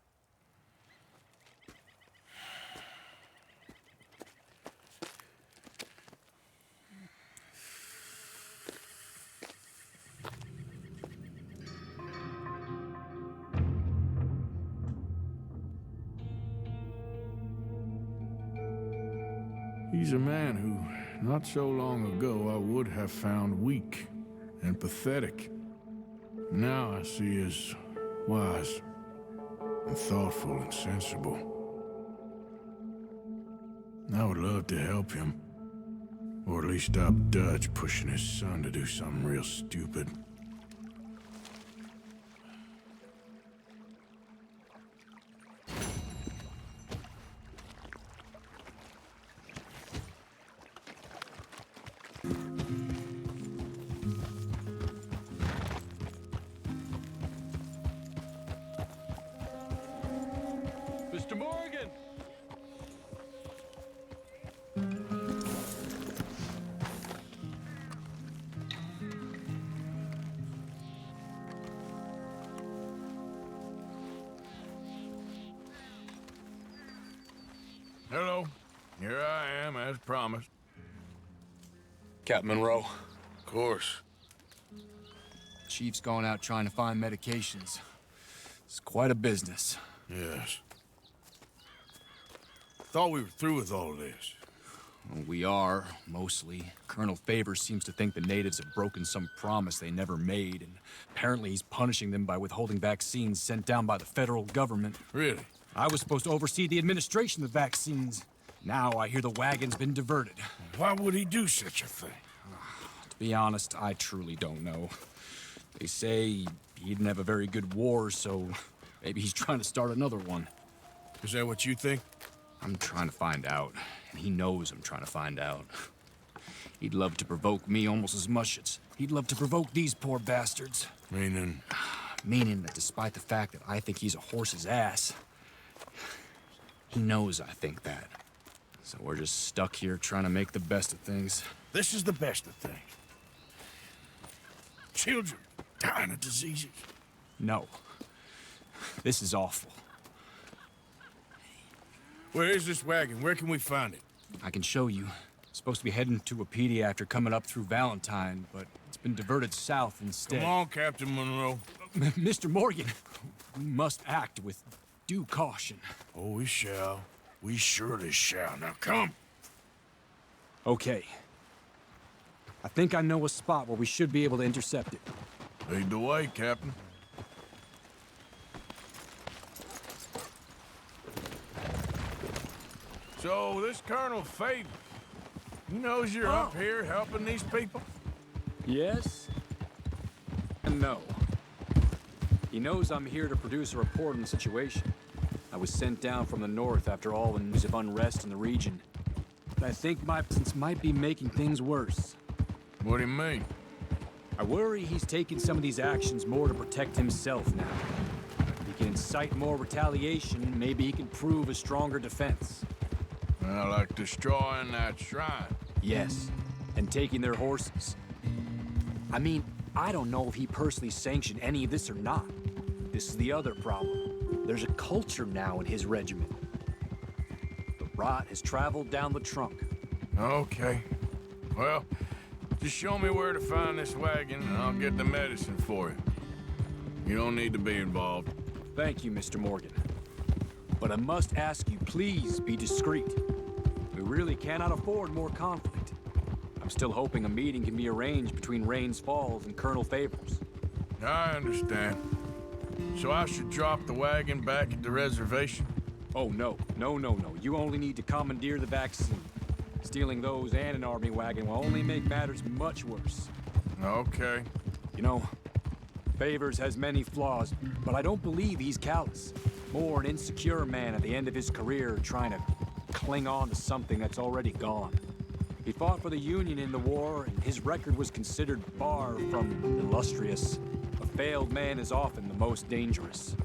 He's a man who, not so long ago, I would have found weak and pathetic. Now I see as wise and thoughtful and sensible. I would love to help him. Or at least stop Dutch pushing his son to do something real stupid.
Mr. Morgan!
Hello. Here I am, as promised.
Captain Monroe.
Of course.
Chief's going out trying to find medications. It's quite a business.
Yes. Thought we were through with all this.
Well, we are, mostly. Colonel Favors seems to think the natives have broken some promise they never made, and apparently he's punishing them by withholding vaccines sent down by the federal government.
Really?
I was supposed to oversee the administration of the vaccines. Now I hear the wagon's been diverted.
Why would he do such a thing?
To be honest, I truly don't know. They say he didn't have a very good war, so maybe he's trying to start another one.
Is that what you think?
I'm trying to find out, and he knows I'm trying to find out. He'd love to provoke me almost as much as he'd love to provoke these poor bastards.
Meaning?
Meaning that despite the fact that I think he's a horse's ass, he knows I think that. So we're just stuck here trying to make the best of things.
This is the best of things. Children dying of diseases.
No. This is awful.
Where is this wagon? Where can we find it?
I can show you. It's supposed to be heading to Petit after coming up through Valentine, but it's been diverted south instead.
Come on, Captain Monroe.
Mr. Morgan, we must act with due caution.
Oh, we shall. We surely shall. Now come.
Okay. I think I know a spot where we should be able to intercept it.
Lead the way, Captain. So, this Colonel Favors, he knows you're up here helping these people?
Yes and no. He knows I'm here to produce a report on the situation. I was sent down from the north after all the news of unrest in the region. But I think my absence might be making things worse.
What do you mean?
I worry he's taking some of these actions more to protect himself now. If he can incite more retaliation, maybe he can prove a stronger defense.
Well, like destroying that shrine.
Yes, and taking their horses. I mean, I don't know if he personally sanctioned any of this or not. This is the other problem. There's a culture now in his regiment. The rot has traveled down the trunk.
Okay. Well, just show me where to find this wagon, and I'll get the medicine for you. You don't need to be involved.
Thank you, Mr. Morgan. But I must ask you, please be discreet. We really cannot afford more conflict. I'm still hoping a meeting can be arranged between Rains Falls and Colonel Favors.
I understand. So I should drop the wagon back at the reservation?
Oh, no. No. You only need to commandeer the vaccine. Stealing those and an army wagon will only make matters much worse.
Okay.
You know, Favors has many flaws, but I don't believe he's callous. More an insecure man at the end of his career trying to cling on to something that's already gone. He fought for the Union in the war, and his record was considered far from illustrious. A failed man is often the most dangerous.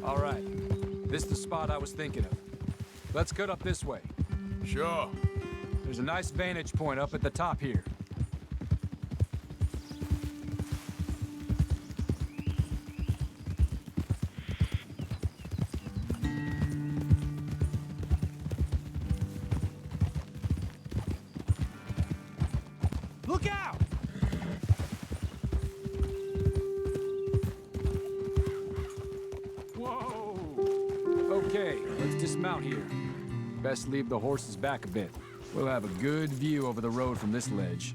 All right. This is the spot I was thinking of. Let's cut up this way.
Sure.
There's a nice vantage point up at the top here.
Look out!
Whoa! Okay, let's dismount here. Best leave the horses back a bit. We'll have a good view over the road from this ledge.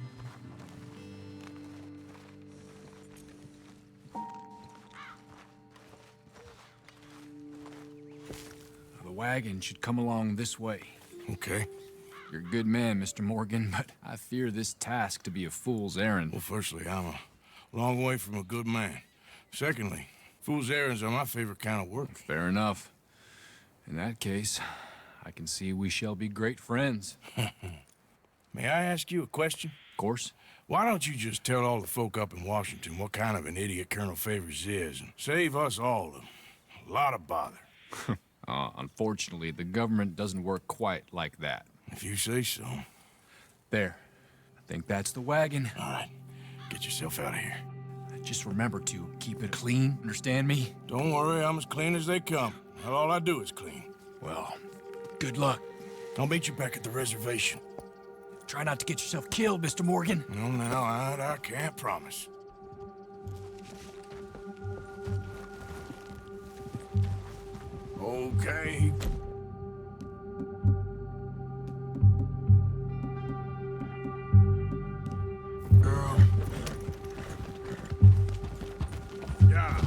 The wagon should come along this way.
Okay.
You're a good man, Mr. Morgan, but I fear this task to be a fool's errand.
Well, firstly, I'm a long way from a good man. Secondly, fool's errands are my favorite kind of work.
Fair enough. In that case, I can see we shall be great friends.
May I ask you a question?
Of course.
Why don't you just tell all the folk up in Washington what kind of an idiot Colonel Favors is and save us all a lot of bother?
Unfortunately, the government doesn't work quite like that.
If you say so.
There. I think that's the wagon.
All right. Get yourself out of here.
Just remember to keep it clean, understand me?
Don't worry, I'm as clean as they come. Not all I do is clean.
Well, good luck.
I'll meet you back at the reservation.
Try not to get yourself killed, Mr. Morgan.
No, now, I can't promise. Okay. Girl. Yeah.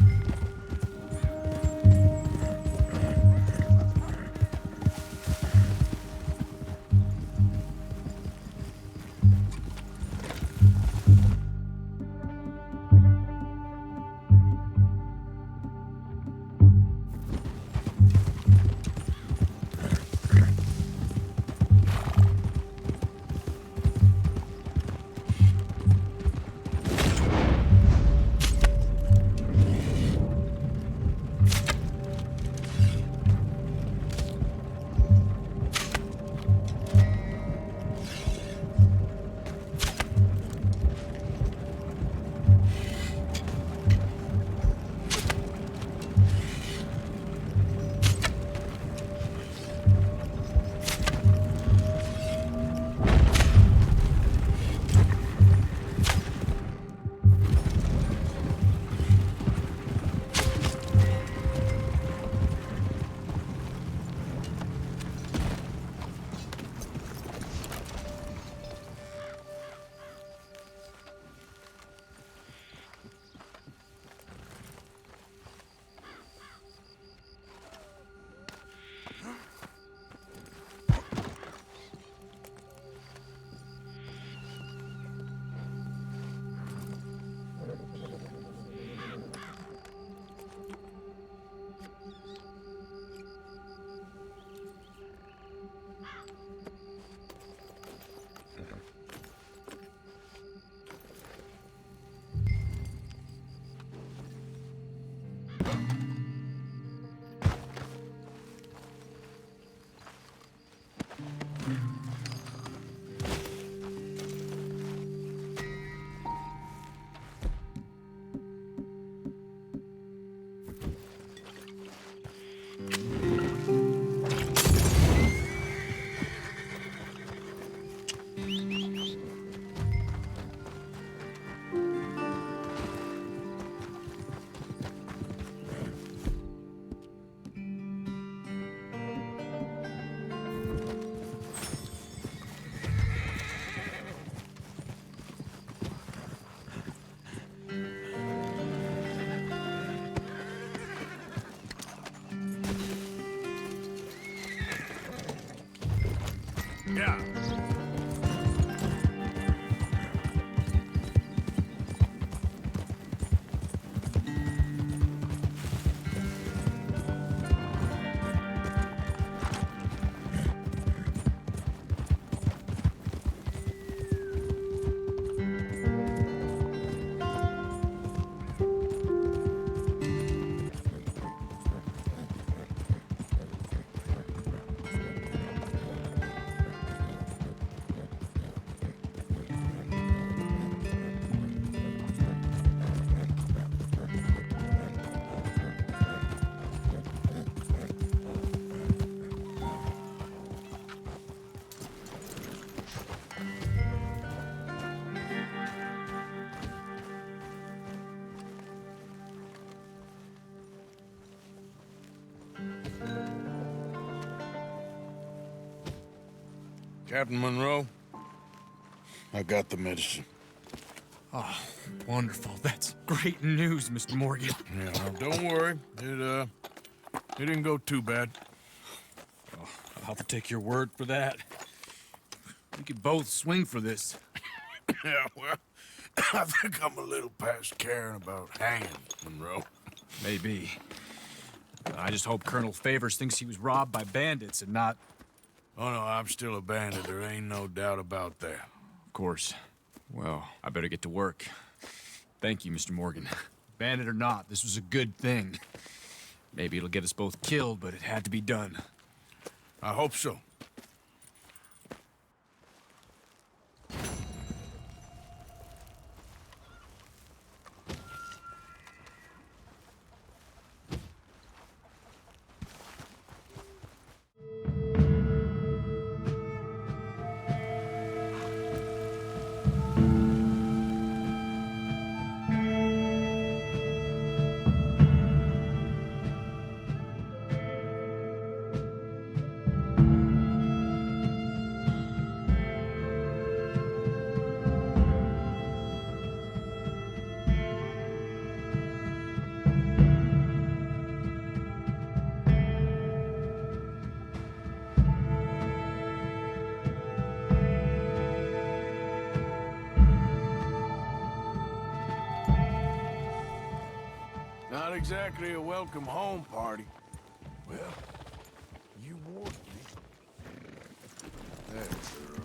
Yeah. Captain Monroe, I got the medicine.
Oh, wonderful. That's great news, Mr. Morgan.
Yeah, well, don't worry. It didn't go too bad.
Oh, I'll have to take your word for that. We could both swing for this.
Yeah, well, I think I'm a little past caring about hanging, Monroe.
Maybe. I just hope Colonel Favors thinks he was robbed by bandits and not...
Oh, no, I'm still a bandit. There ain't no doubt about that.
Of course. Well, I better get to work. Thank you, Mr. Morgan. Bandit or not, this was a good thing. Maybe it'll get us both killed, but it had to be done.
I hope so. Not exactly a welcome home party. Well, you warned me. There, girl.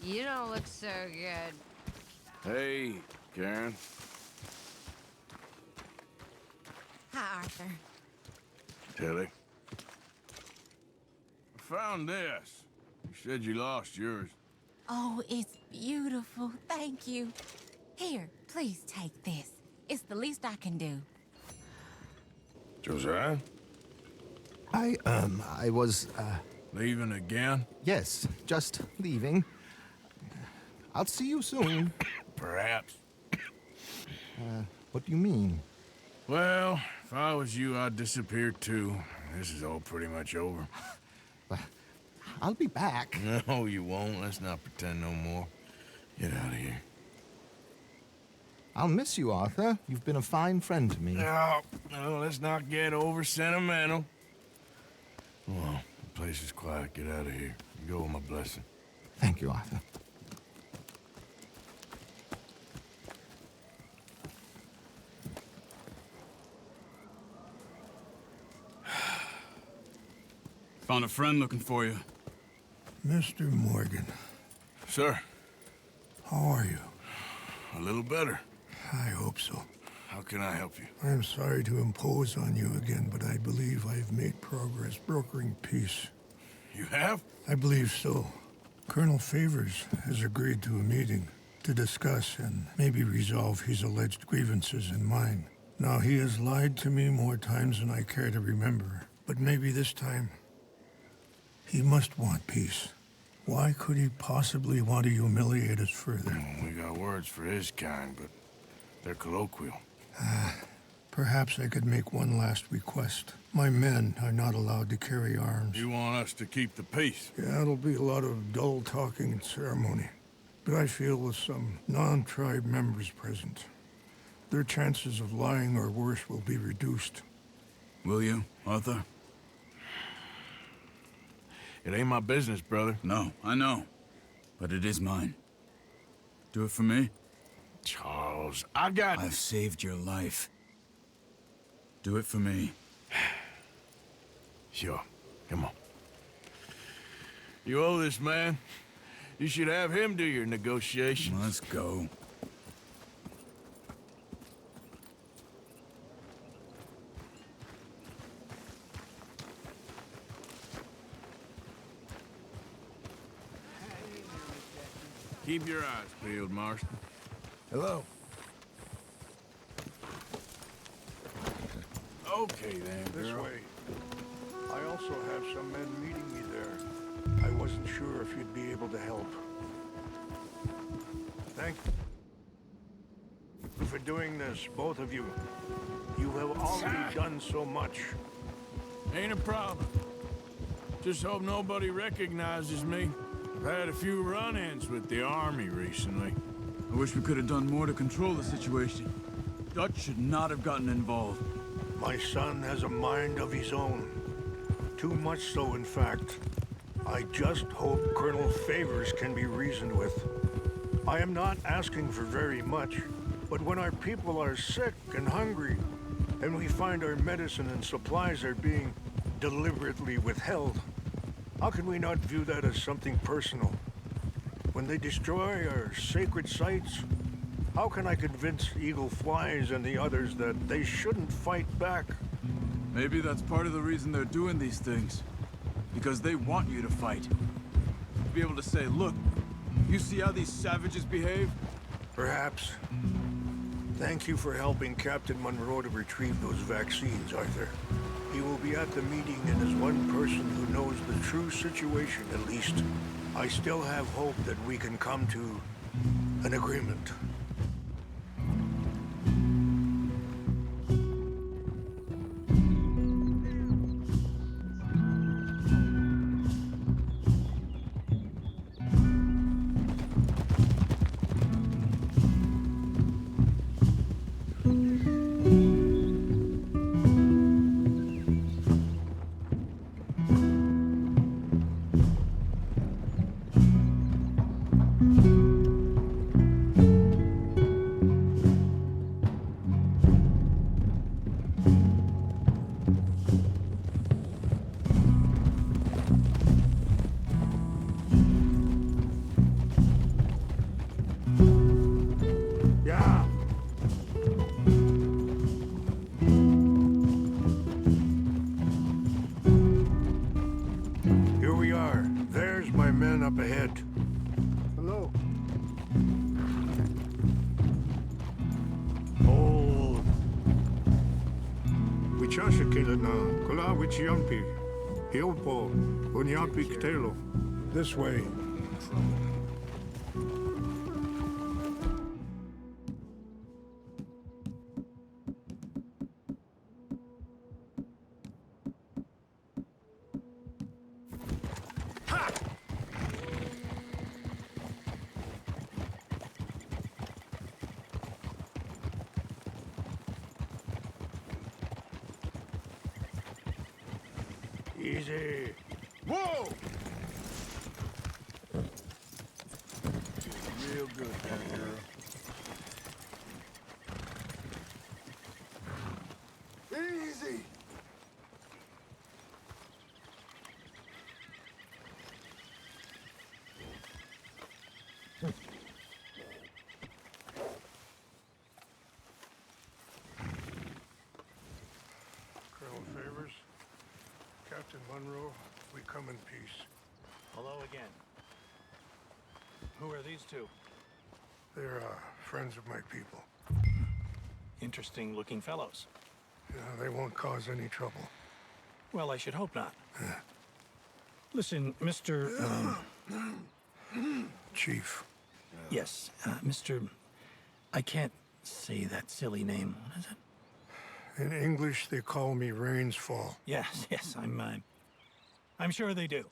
You don't look so good.
Hey, Karen.
Hi, Arthur.
Tilly. I found this. You said you lost yours.
Oh, it's beautiful. Thank you. Here, please take this. It's the least I can do.
Josiah?
I was,
Leaving again?
Yes, just leaving. I'll see you soon.
Perhaps.
What do you mean?
Well, if I was you, I'd disappear too. This is all pretty much over.
I'll be back.
No, you won't. Let's not pretend no more. Get out of here.
I'll miss you, Arthur. You've been a fine friend to me.
No, let's not get over sentimental. Well, the place is quiet. Get out of here. You go with my blessing.
Thank you, Arthur.
Found a friend looking for you.
Mr. Morgan.
Sir.
How are you?
A little better.
I hope so.
How can I help you?
I'm sorry to impose on you again, but I believe I've made progress brokering peace.
You have?
I believe so. Colonel Favors has agreed to a meeting to discuss and maybe resolve his alleged grievances and mine. Now, he has lied to me more times than I care to remember, but maybe this time he must want peace. Why could he possibly want to humiliate us further?
We got words for his kind, but they're colloquial.
Perhaps I could make one last request. My men are not allowed to carry arms.
You want us to keep the peace?
Yeah, it'll be a lot of dull talking and ceremony. But I feel with some non-tribe members present, their chances of lying or worse will be reduced.
Will you, Arthur?
It ain't my business, brother.
No, I know. But it is mine. Do it for me?
Charles, I've
saved your life. Do it for me.
Sure. Come on. You owe this man. You should have him do your negotiations.
Let's go.
Keep your eyes peeled, Marston.
Hello.
Okay, then,
This
girl.
way. I also have some men meeting me there. I wasn't sure if you'd be able to help. Thank you for doing this, both of you. You have already done so much.
Ain't a problem. Just hope nobody recognizes me. I've had a few run-ins with the army recently.
I wish we could have done more to control the situation. Dutch should not have gotten involved.
My son has a mind of his own. Too much so, in fact. I just hope Colonel Favors can be reasoned with. I am not asking for very much, but when our people are sick and hungry, and we find our medicine and supplies are being deliberately withheld, how can we not view that as something personal? When they destroy our sacred sites, how can I convince Eagle Flies and the others that they shouldn't fight back?
Maybe that's part of the reason they're doing these things. Because they want you to fight. Be able to say, look, you see how these savages behave?
Perhaps. Thank you for helping Captain Monroe to retrieve those vaccines, Arthur. He will be at the meeting and is one person who knows the true situation, at least. I still have hope that we can come to an agreement. Up ahead.
Hello.
Hold.
Wichashakilana, Kola Wichiampi, Hilpo, Unyapi Ktelo.
This way. Easy.
Whoa! Real good, that girl.
Easy. Colonel Favors, Captain Monroe, we come in peace.
Hello again. Who are these two?
They're friends of my people.
Interesting looking fellows.
Yeah, they won't cause any trouble.
Well, I should hope not. Listen, Mr.
Chief.
Yes, Mr. I can't say that silly name. What is it?
In English, they call me Rainsfall.
Yes, I'm sure they do.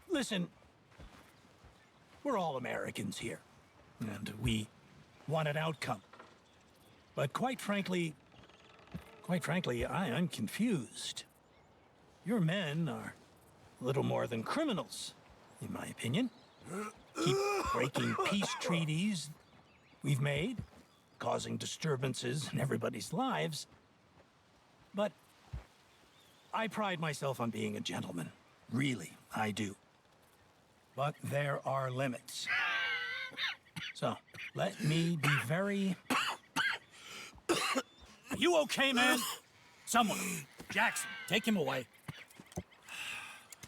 Listen, we're all Americans here, and we want an outcome. But quite frankly, I'm confused. Your men are little more than criminals, in my opinion. Keep breaking peace treaties we've made, causing disturbances in everybody's lives. But I pride myself on being a gentleman. Really, I do. But there are limits. So, let me be very... Are you okay, man? Someone. Jackson, take him away.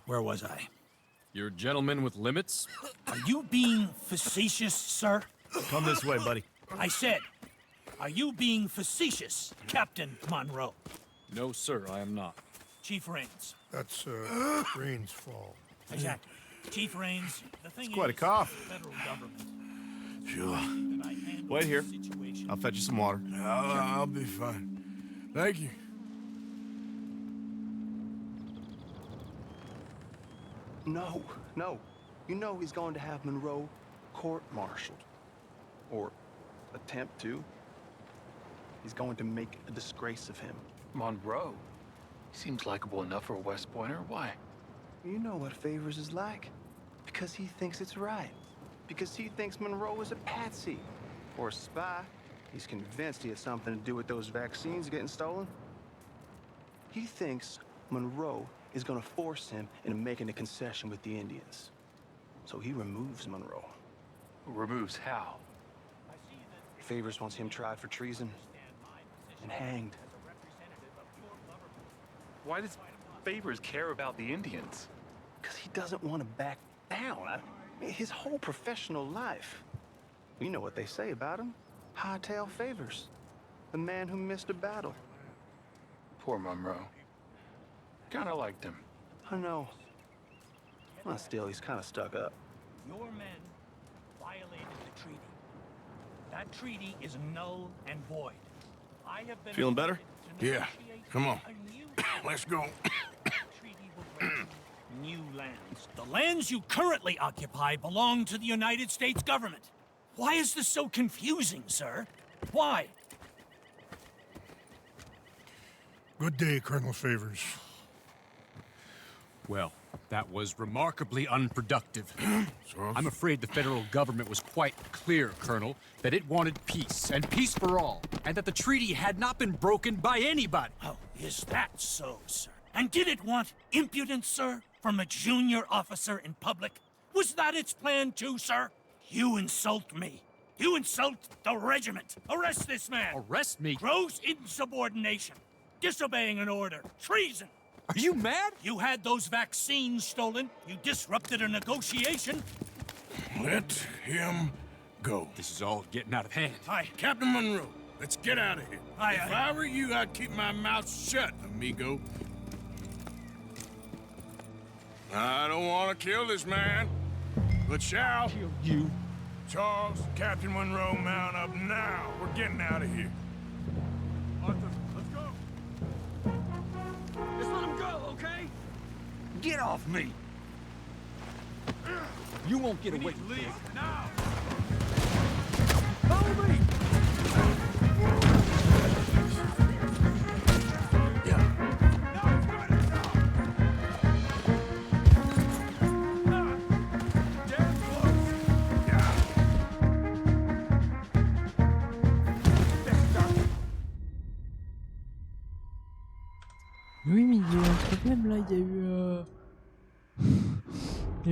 Where was I?
You're a gentleman with limits?
Are you being facetious, sir?
Come this way, buddy.
I said, are you being facetious, Captain Monroe?
No, sir, I am not.
Chief Raines.
That's, Raines' fault.
Exactly. Chief Raines, the thing
It's quite a
is,
cough.
federal government.
Sure.
Wait here. I'll fetch you some water.
I'll be fine. Thank you.
No, no. You know he's going to have Monroe court-martialed. Or attempt to. He's going to make a disgrace of him.
Monroe? He seems likable enough for a West Pointer. Why?
You know what Favors is like. Because he thinks it's right. Because he thinks Monroe is a patsy. Or a spy. He's convinced he had something to do with those vaccines getting stolen. He thinks Monroe is gonna force him into making a concession with the Indians. So he removes Monroe.
Removes how?
Favors wants him tried for treason and hanged.
Why does Favors care about the Indians?
Because he doesn't want to back down. His whole professional life. You know what they say about him. Hightail Favors. The man who missed a battle.
Poor Monroe. Kinda liked him.
I know. Well, still, he's kind of stuck up.
Your men violated the treaty. That treaty is null and void. I have been
Feeling better? Yeah. Come on. Let's go.
New lands. The lands you currently occupy belong to the United States government. Why is this so confusing, sir? Why?
Good day, Colonel Favors.
Well, that was remarkably unproductive. I'm afraid the federal government was quite clear, Colonel, that it wanted peace, and peace for all, and that the treaty had not been broken by anybody.
Oh, is that so, sir? And did it want impudence, sir, from a junior officer in public? Was that its plan too, sir? You insult me. You insult the regiment. Arrest this man.
Arrest me?
Gross insubordination. Disobeying an order. Treason.
Are you mad?
You had those vaccines stolen. You disrupted a negotiation.
Let him go.
This is all getting out of hand.
Hi.
Captain Monroe, let's get out of here. If I were you, I'd keep my mouth shut, amigo. I don't want to kill this man, but shall.
Kill you.
Charles, Captain Monroe, mount up now. We're getting out of here.
Arthur, let's go.
Just let him go, okay?
Get off me!
You won't get away
from
with
this.
this.
Now!
Follow me!
Oui, mais il y a eu un problème là, il y a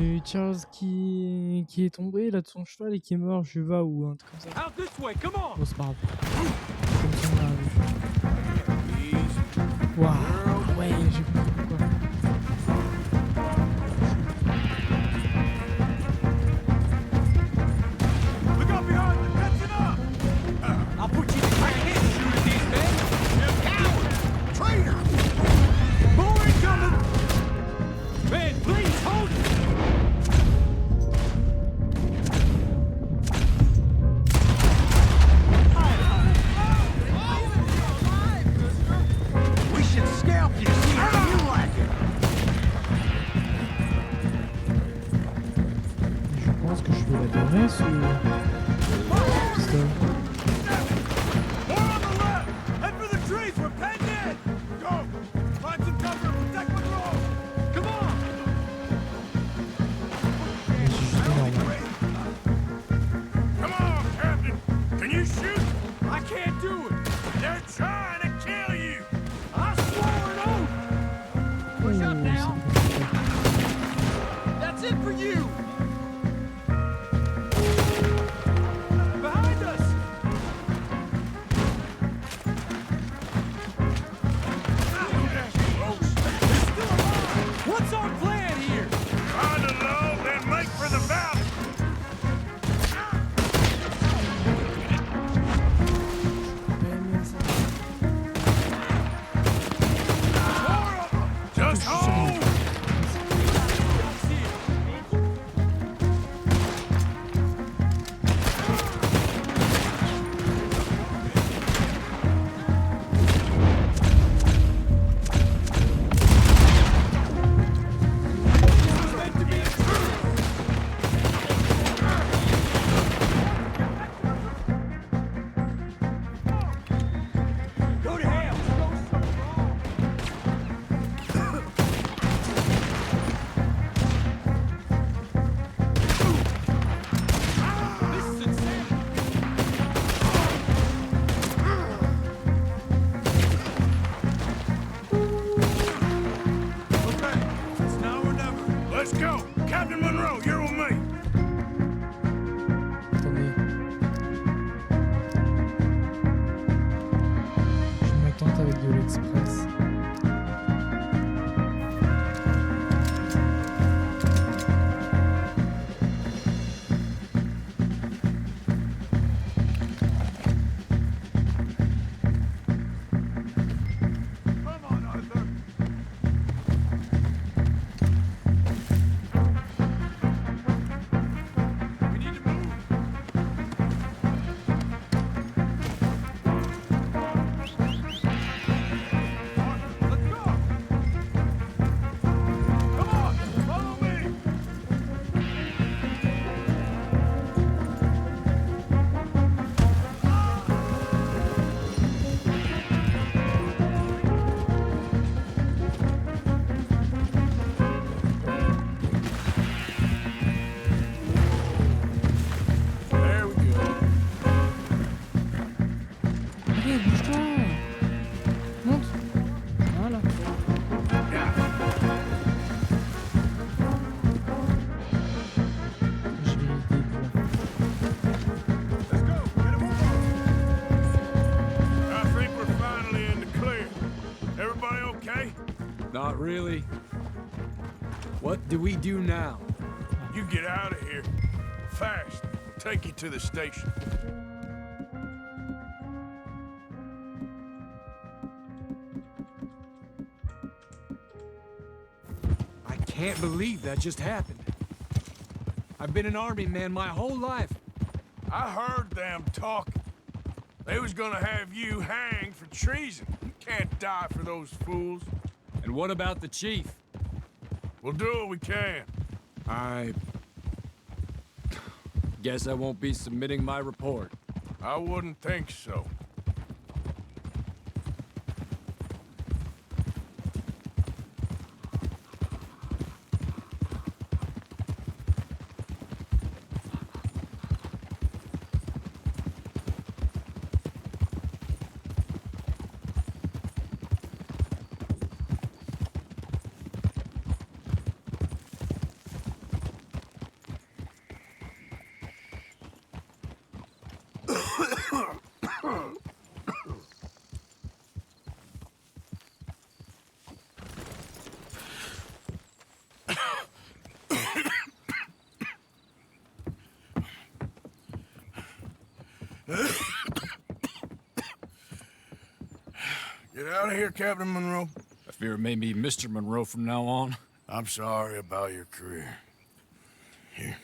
eu Charles qui est tombé là de son cheval et qui est mort, je sais pas, ou un truc comme ça.
Out this way, come on!
Bon, c'est pas grave. Comme si on l'a vu. Waouh, ouais, j'ai compris pourquoi.
Look out behind you! Catch up!
I'll put you in. I can't shoot at these men!
You coward! Traitor!
More incoming! Man, please hold it!
de l'Express.
Not really. What do we do now?
You get out of here. Fast. Take you to the station.
I can't believe that just happened. I've been an army man my whole life.
I heard them talking. They was gonna have you hanged for treason. You can't die for those fools.
And what about the chief?
We'll do what we can.
I guess I won't be submitting my report.
I wouldn't think so. Get out of here, Captain Monroe.
I fear it may be Mr. Monroe from now on.
I'm sorry about your career. Here.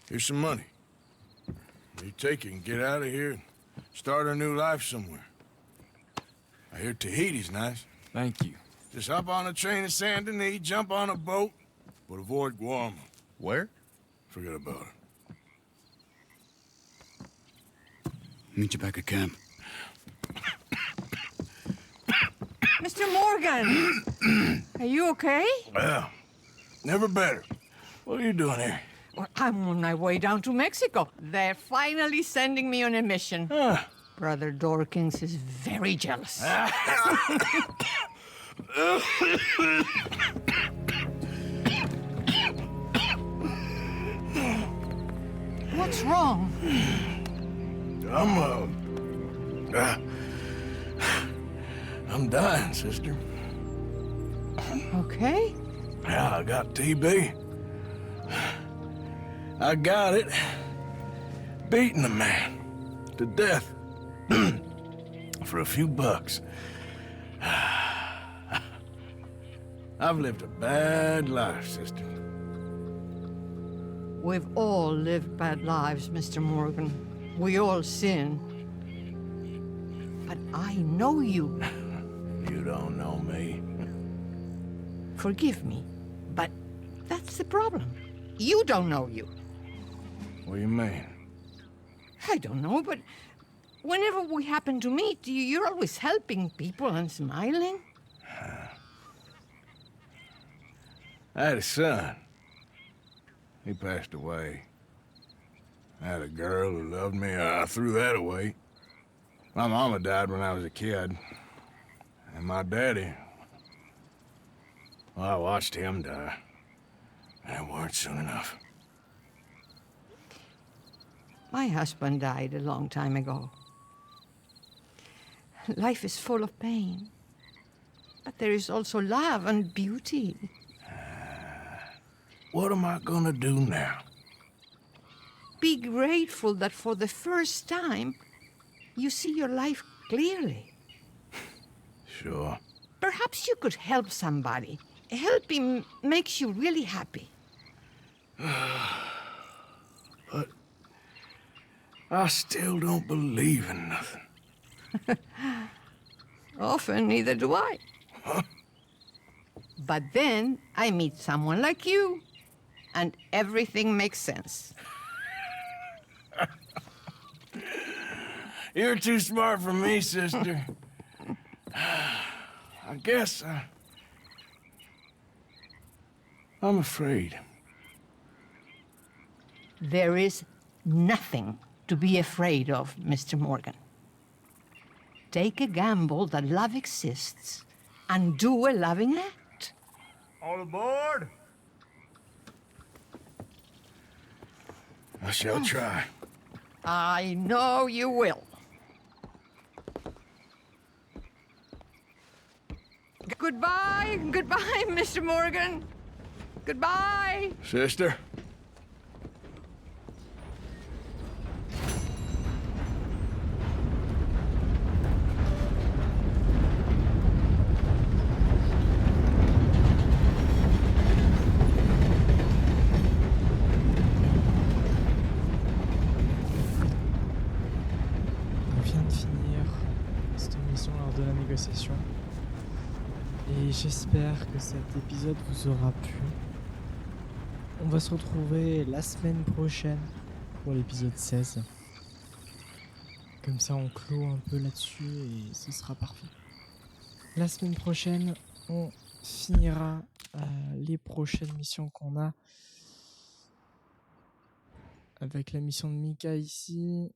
Here's some money. You take it and get out of here and start a new life somewhere. I hear Tahiti's nice.
Thank you.
Just hop on a train to Saint Denis, jump on a boat, but avoid Guam.
Where?
Forget about it.
Meet you back at camp.
Mr. Morgan! Are you okay?
Well, never better. What are you doing here?
Well, I'm on my way down to Mexico. They're finally sending me on a mission. Brother Dorkins is very jealous. What's wrong?
I'm dying, sister.
Okay?
Yeah, I got TB. I got it. Beating a man to death for a few bucks. I've lived a bad life, sister.
We've all lived bad lives, Mr. Morgan. We all sin. But I know you.
You don't know me.
Forgive me, but that's the problem. You don't know you.
What do you mean?
I don't know, but whenever we happen to meet, you're always helping people and smiling.
I had a son. He passed away. I had a girl who loved me. I threw that away. My mama died when I was a kid. And my daddy, well, I watched him die. And it weren't soon enough.
My husband died a long time ago. Life is full of pain. But there is also love and beauty.
What am I gonna do now?
Be grateful that for the first time, you see your life clearly.
Sure.
Perhaps you could help somebody. Helping makes you really happy.
But I still don't believe in nothing.
Often, neither do I.
Huh?
But then I meet someone like you, and everything makes sense.
You're too smart for me, sister. I guess I'm afraid.
There is nothing to be afraid of, Mr. Morgan. Take a gamble that love exists and do a loving act.
All aboard? I shall try.
I know you will. Goodbye, goodbye, Mr. Morgan. Goodbye.
Sister?
On vient de finir cette mission lors de la négociation. Et j'espère que cet épisode vous aura plu. On va se retrouver la semaine prochaine pour l'épisode 16. Comme ça on clôt un peu là-dessus et ce sera parfait. La semaine prochaine, on finira les prochaines missions qu'on a. Avec la mission de Mika ici.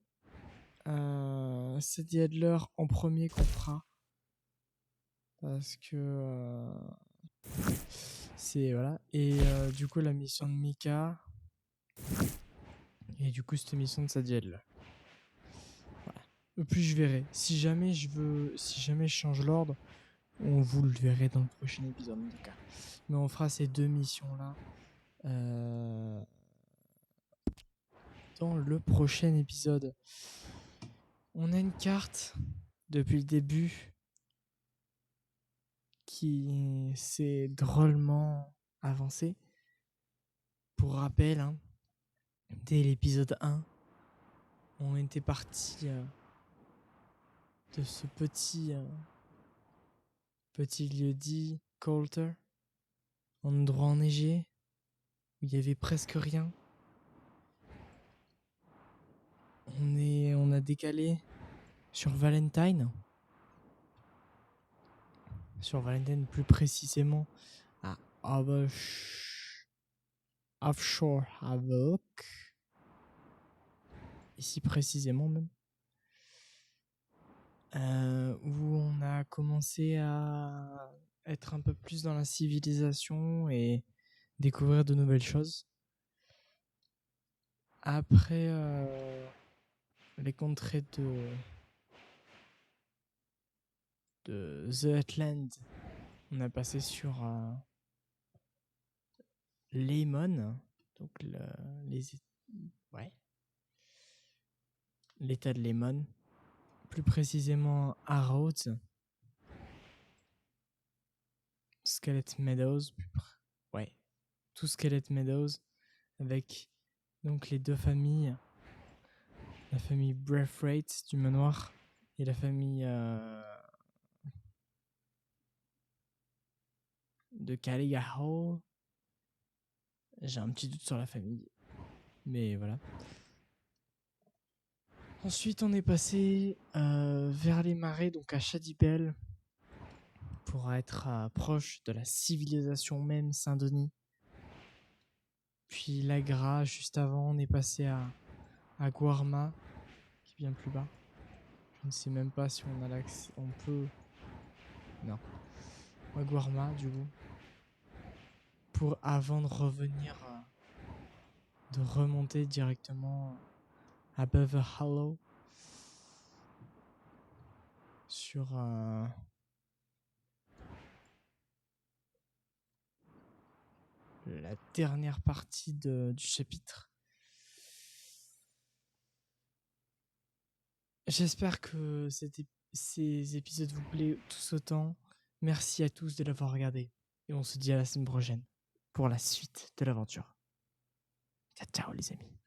C'est Adler en premier qu'on fera. Parce que c'est voilà. Et du coup la mission de Mika. Et du coup cette mission de Sadiel. Voilà. Et puis je verrai. Si jamais je change l'ordre, on vous le verrez dans le prochain épisode en tout cas. Mais on fera ces deux missions là dans le prochain épisode. On a une carte depuis le début qui s'est drôlement avancée. Pour rappel, hein, dès l'épisode 1, on était parti de ce petit lieu dit Coulter, en endroit enneigé, où il y avait presque rien. On a décalé sur Valentine. Sur Valentine, plus précisément à Offshore Havoc. Ici précisément même. Où on a commencé à être un peu plus dans la civilisation et découvrir de nouvelles choses. Après les contrées de The Heartland, on a passé sur Lemon, donc l'état de Lemon, plus précisément à Rhodes, Skelet Meadows, tout Skelet Meadows, avec donc les deux familles, la famille Braithwaite du manoir et la famille de Caliga Hall. J'ai un petit doute sur la famille, mais voilà. Ensuite, on est passé vers les marais, donc à Shadybell, pour être proche de la civilisation même, Saint-Denis. Puis Lagra, juste avant, on est passé à Guarma, qui est bien plus bas. Je ne sais même pas si on a l'accès. On peut. Non. À Guarma, du coup. Pour avant de revenir, de remonter directement à Beaver Hollow sur la dernière partie du chapitre. J'espère que ces épisodes vous plaisent tous autant. Merci à tous de l'avoir regardé. Et on se dit à la semaine prochaine pour la suite de l'aventure. Ciao, ciao les amis.